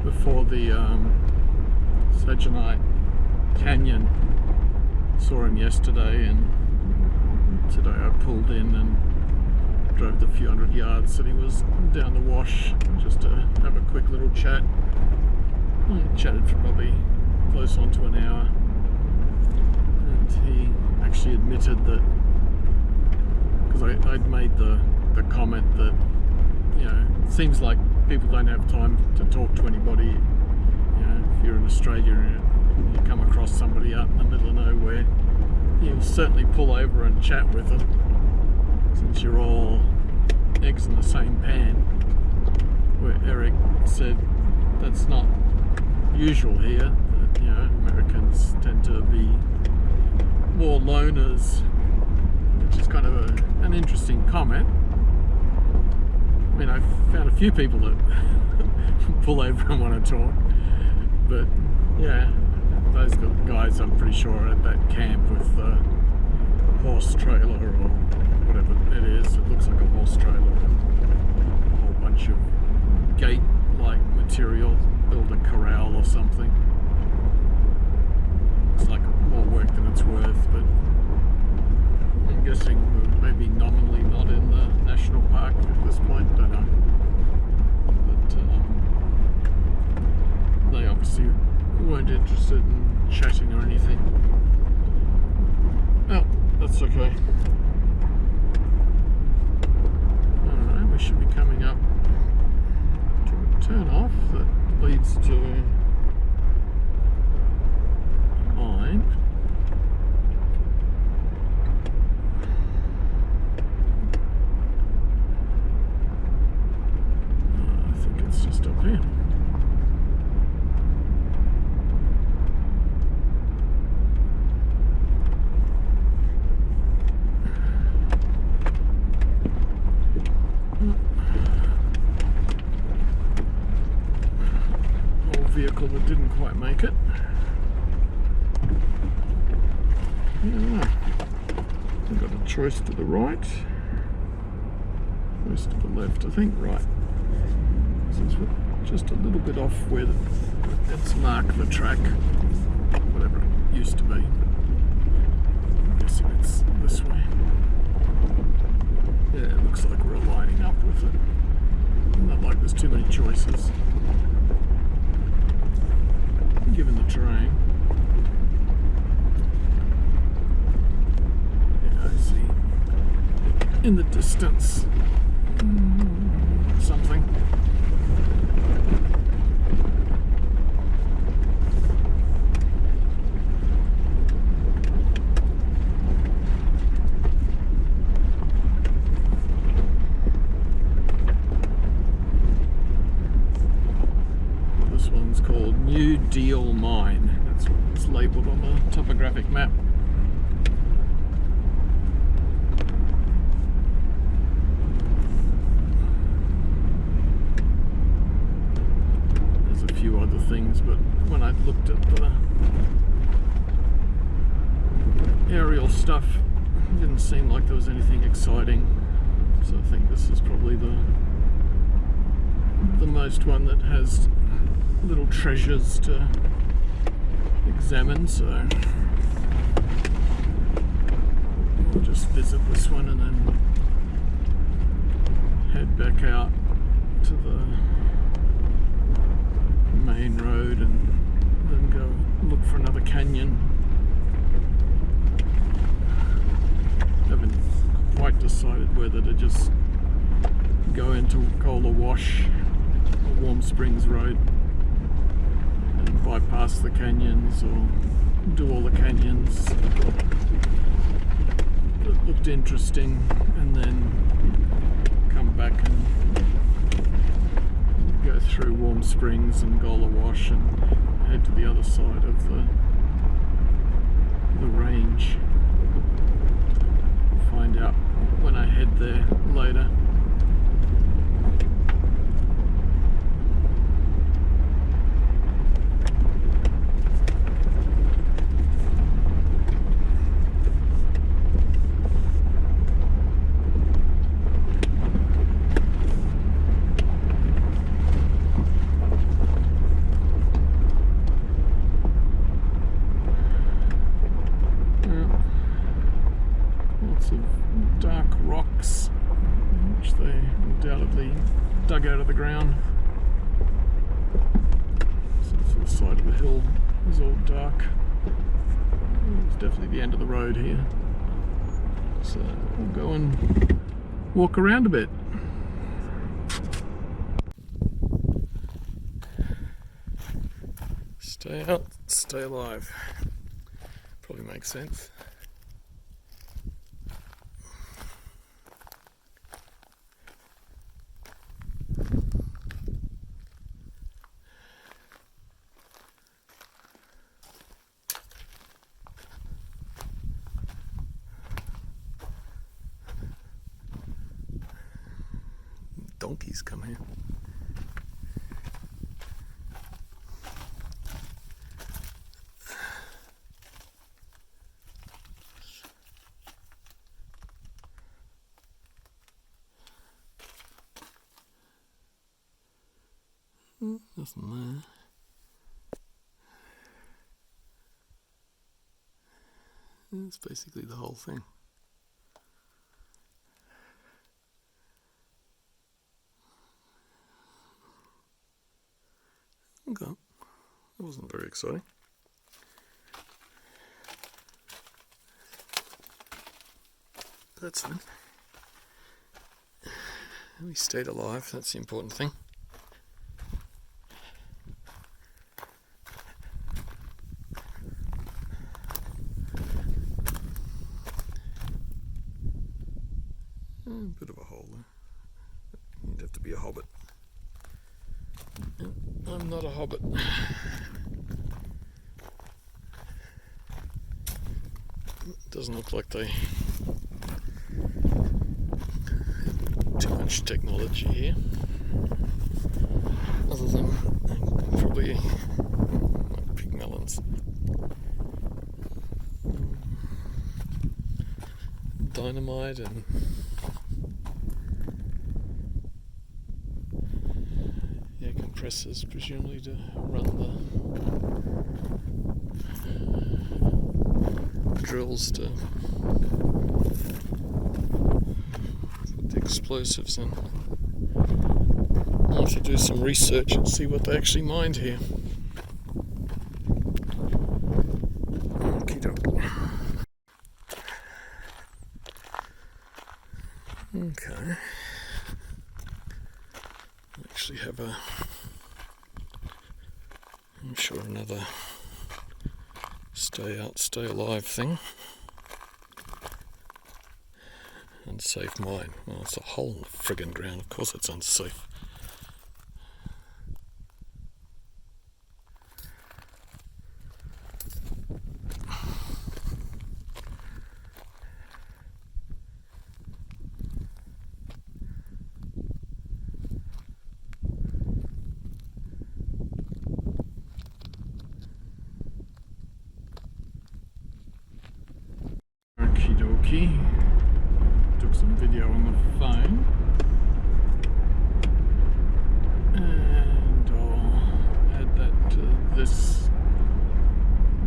before the Sagenite Canyon. Saw him yesterday, and today I pulled in and drove the few hundred yards that he was down the wash just to have a quick little chat. We chatted for probably close on to an hour, and he actually admitted that, because I'd made the comment that, you know, it seems like people don't have time to talk to anybody. You know, if you're in Australia and you come across somebody out in the middle of nowhere, you'll certainly pull over and chat with them, since you're all eggs in the same pan. Where Eric said that's not usual here, that, you know, Americans tend to be more loners, which is kind of an interesting comment. I mean, I've found a few people that pull over and want to talk, but yeah, those guys I'm pretty sure are at that camp with horse trailer or whatever it is. It looks like a horse trailer. A whole bunch of gate-like material. Build a corral or something. It's like more work than it's worth, but I'm guessing we're maybe nominally not in the national park at this point. Don't know. But they obviously weren't interested in chatting or anything. Oh, that's okay. Alright, we should be coming up to a turn off that leads to a mine. I think it's just up here. Vehicle that didn't quite make it. Yeah. We've got a choice to the right, choice to the left. I think right. This is just a little bit off where it's marked the track, whatever it used to be. I'm guessing it's this way. Yeah, it looks like we're lining up with it. Not like there's too many choices, given the terrain. Yeah, I see in the distance something. This one's called New Deal Mine. That's what it's labelled on the topographic map. There's a few other things, but when I looked at the aerial stuff, it didn't seem like there was anything exciting. So I think this is probably the most one that has little treasures to examine, so we'll just visit this one and then head back out to the main road and then go look for another canyon. Haven't quite decided whether to just go into Cola Wash or Warm Springs Road, bypass the canyons or do all the canyons that looked interesting and then come back and go through Warm Springs and Gola Wash and head to the other side of the range. We'll find out when I head there later. Dark rocks, which they undoubtedly dug out of the ground. So the side of the hill is all dark. It's definitely the end of the road here. So we'll go and walk around a bit. Stay out, stay alive. Probably makes sense. Donkeys come here. Nothing there. It's basically the whole thing. Okay, that wasn't very exciting. That's fine. We stayed alive, that's the important thing. A bit of a hole there. You'd have to be a hobbit. I'm not a hobbit. Doesn't look like they have too much technology here, other than probably like pig melons. Dynamite and air compressors, presumably to run the drills to put the explosives in. I'll have to do some research and see what they actually mined here. Okie doke. Okay. I actually have I'm sure another stay out, stay alive thing. Unsafe mine. Well, it's a hole in the friggin' ground. Of course it's unsafe. Okie dokie. Took some video on the phone. And I'll add that to this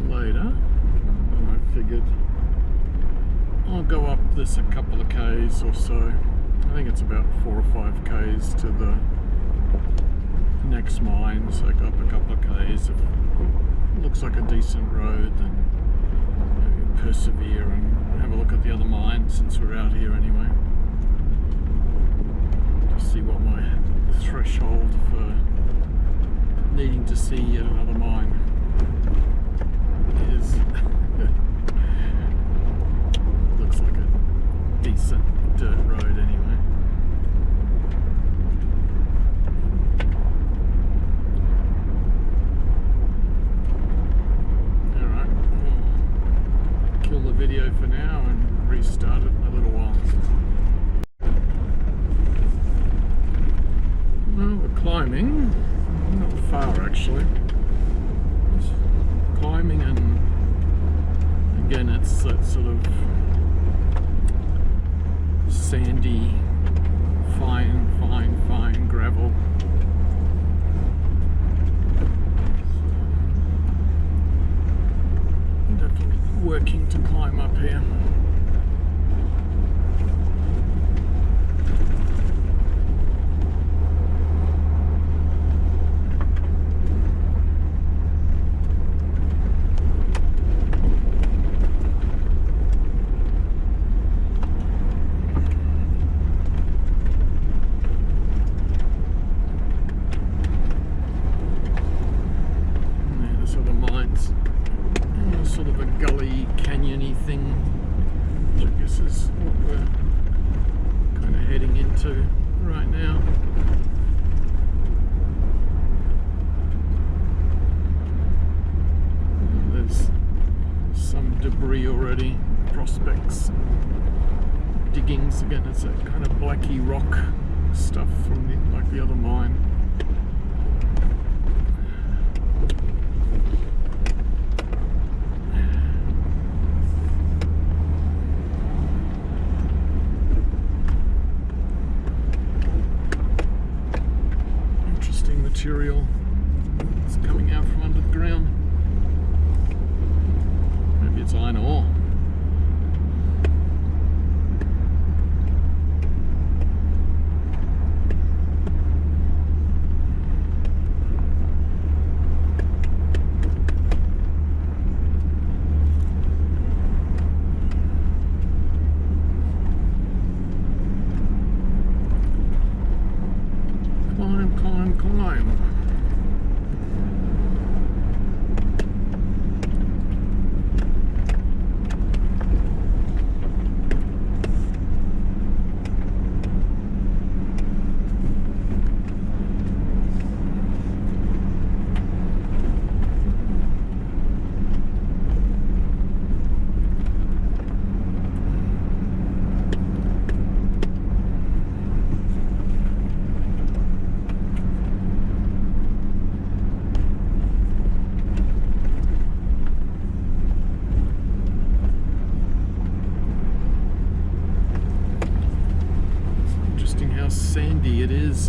later. And I figured I'll go up this a couple of Ks or so. I think it's about 4 or 5 Ks to the next mine. So go up a couple of Ks. If it looks like a decent road, then maybe persevere and have a look at the other mine since we're out here anyway. To see what my threshold for needing to see yet another mine is. Looks like a decent dirt road anyway. Alright, we'll kill the video for now and restart it in a little while. Well, we're climbing, not far actually. Just climbing, and again it's that sort of sandy, fine gravel. So, definitely working to climb up here. Sort of a gully, canyony thing, which I guess is what we're kind of heading into right now. There's some debris already, prospects, diggings. Again, it's that kind of blacky rock stuff from like the other mine. Material.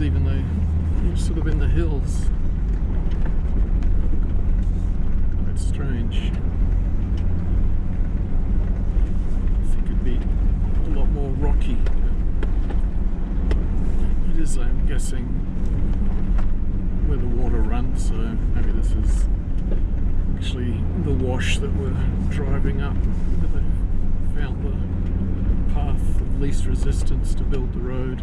rocks, even though you're sort of in the hills. Quite strange. I think it'd be a lot more rocky. It is, I'm guessing, where the water runs, so maybe this is actually the wash that we're driving up, where they found the path of least resistance to build the road.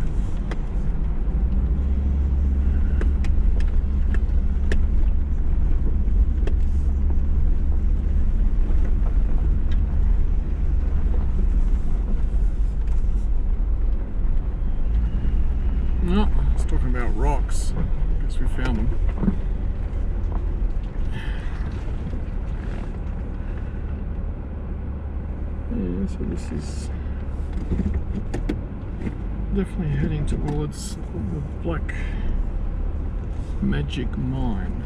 No, I was talking about rocks. I guess we found them. Yeah, so this is definitely heading towards the Black Magic Mine.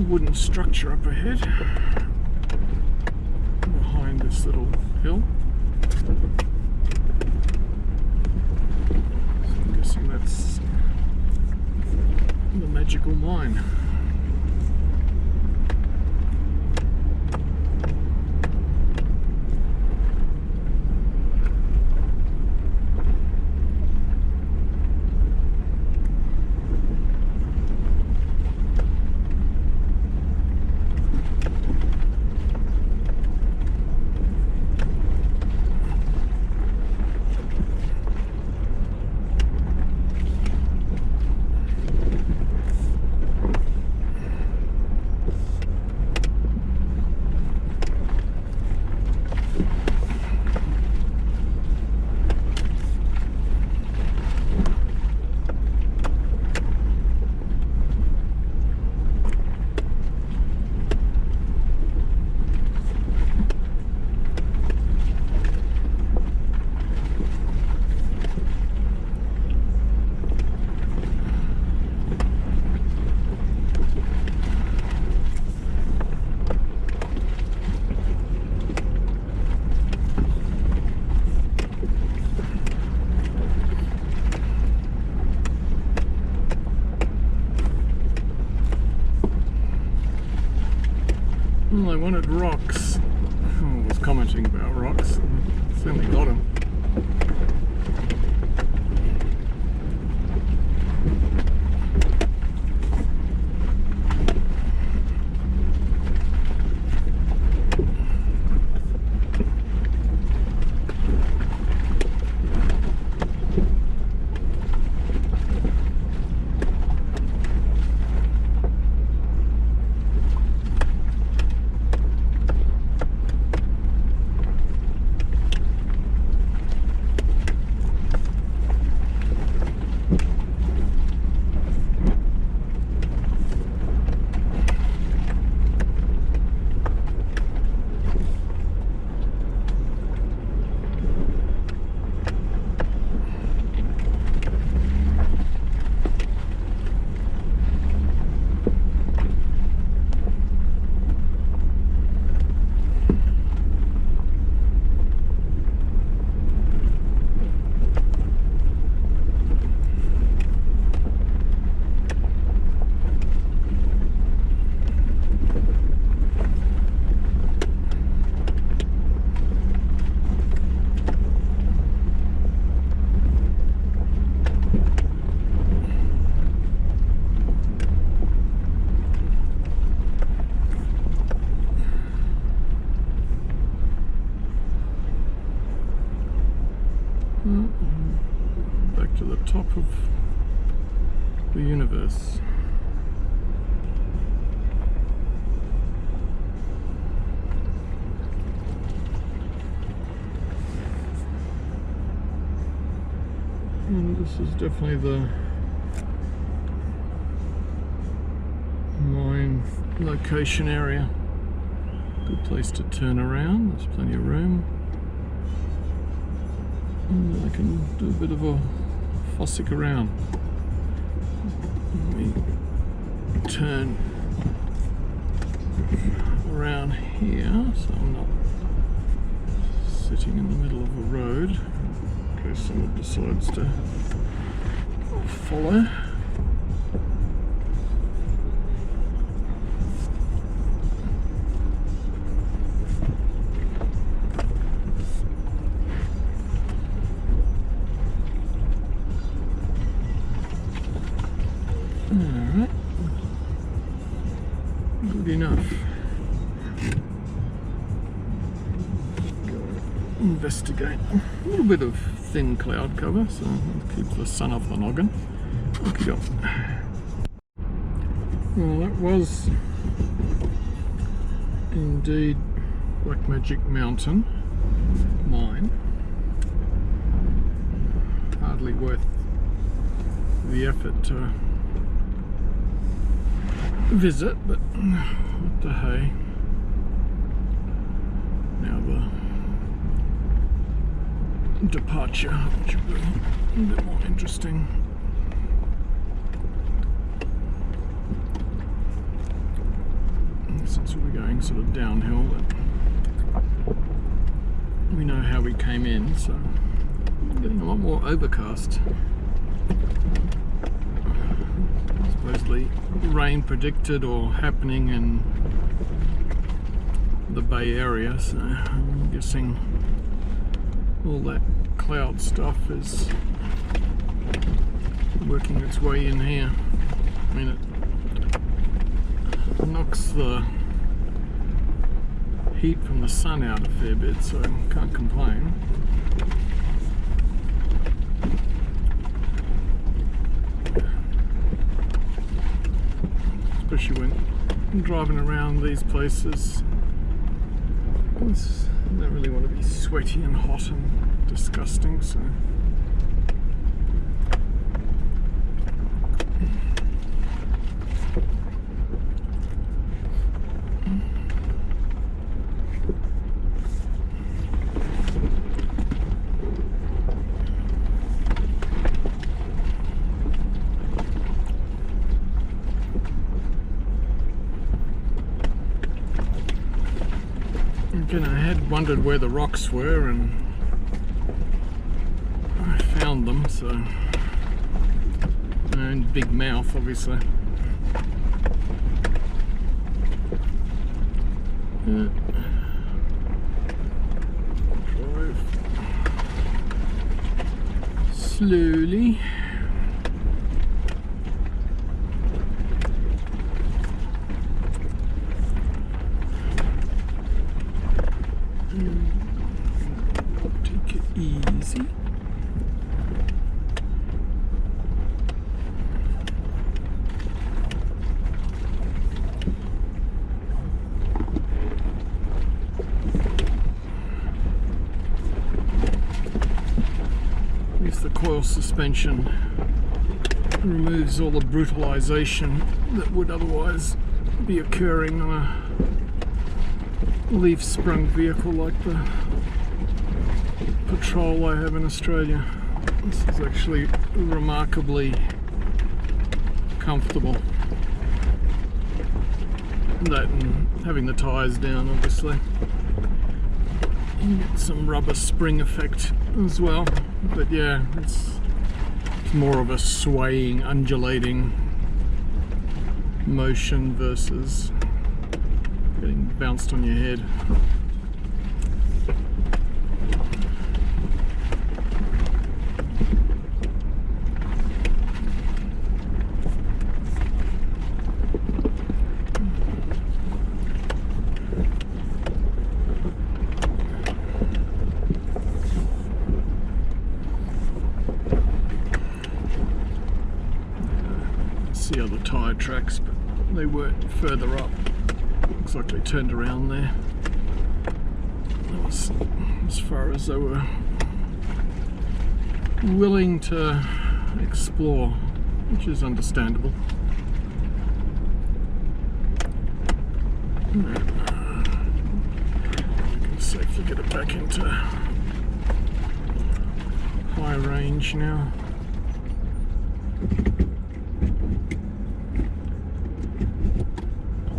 Wooden structure up ahead behind this little hill. So I'm guessing that's the magical mine. Well, I wanted rocks. I was commenting about rocks. Certainly got them. Back to the top of the universe. And this is definitely the mine location area. Good place to turn around, there's plenty of room. And I can do a bit of a fossick around. We turn around here so I'm not sitting in the middle of a road in case someone decides to follow. Alright, good enough. Investigate. A little bit of thin cloud cover, so it keeps the sun off the noggin. Okay. Well, that was indeed Black Magic Mountain mine. Hardly worth the effort to visit, but what the hey. Now the departure, which will be a bit more interesting. Since we'll be going sort of downhill, but we know how we came in, so we're getting a lot more overcast. Supposedly rain predicted or happening in the Bay Area, so I'm guessing all that cloud stuff is working its way in here. I mean, it knocks the heat from the sun out a fair bit, so I can't complain. Especially when driving around these places. I don't really want to be sweaty and hot and disgusting, so again, I had wondered where the rocks were and I found them, so, and big mouth obviously. Drive slowly. Take it easy. At least the coil suspension removes all the brutalization that would otherwise be occurring on a leaf-sprung vehicle like the Patrol I have in Australia. This is actually remarkably comfortable. That and having the tyres down, obviously. You get some rubber spring effect as well, but yeah, it's more of a swaying, undulating motion versus getting bounced on your head. See other tyre tracks, but they weren't further up. Looks like they turned around there. That was as far as they were willing to explore, which is understandable. We can safely get it back into high range now.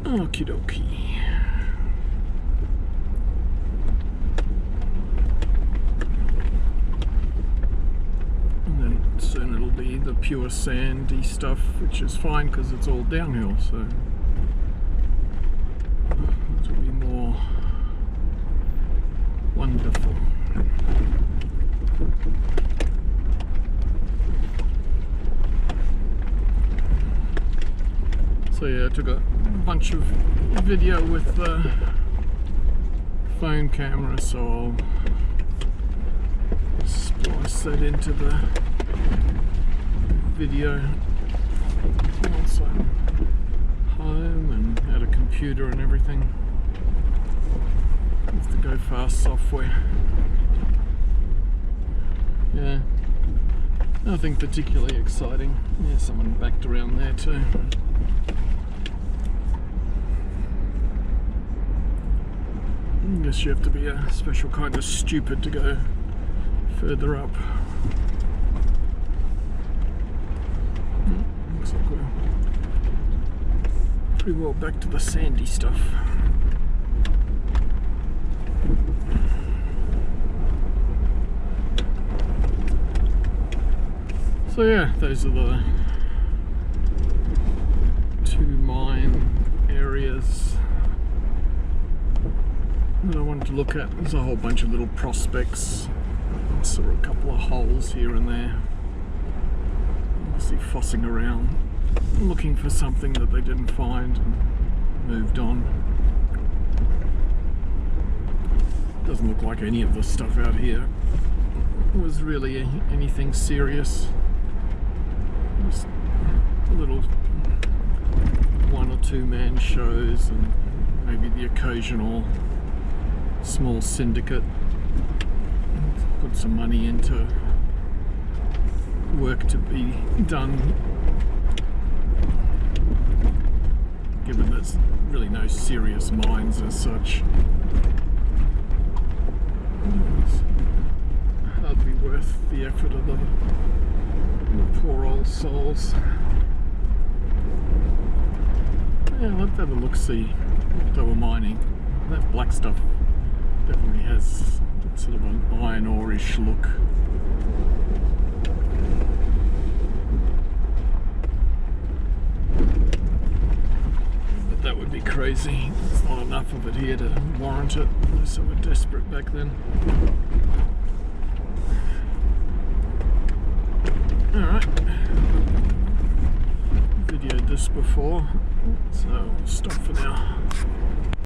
Okie dokie. And then soon it'll be the pure sandy stuff, which is fine because it's all downhill, so it will be more wonderful. So yeah, I took a bunch of video with the phone camera, so I'll splice that into the video once I'm home and had a computer and everything with the Go Fast software. Yeah, nothing particularly exciting. Yeah, someone backed around there too. I guess you have to be a special kind of stupid to go further up. Looks like we're pretty well back to the sandy stuff. So yeah, those are the two mine areas that I wanted to look at. There's a whole bunch of little prospects. I saw a couple of holes here and there. Obviously fussing around, looking for something that they didn't find and moved on. Doesn't look like any of the stuff out here was really anything serious. Just little 1 or 2 man shows and maybe the occasional small syndicate put some money into work to be done, given there's really no serious mines as such. It's hardly worth the effort of the poor old souls. Yeah, let's have a look, see what they were mining. That black stuff definitely has sort of an iron ore-ish look. But that would be crazy. There's not enough of it here to warrant it. So we're desperate back then. Alright. Videoed this before, so I'll stop for now.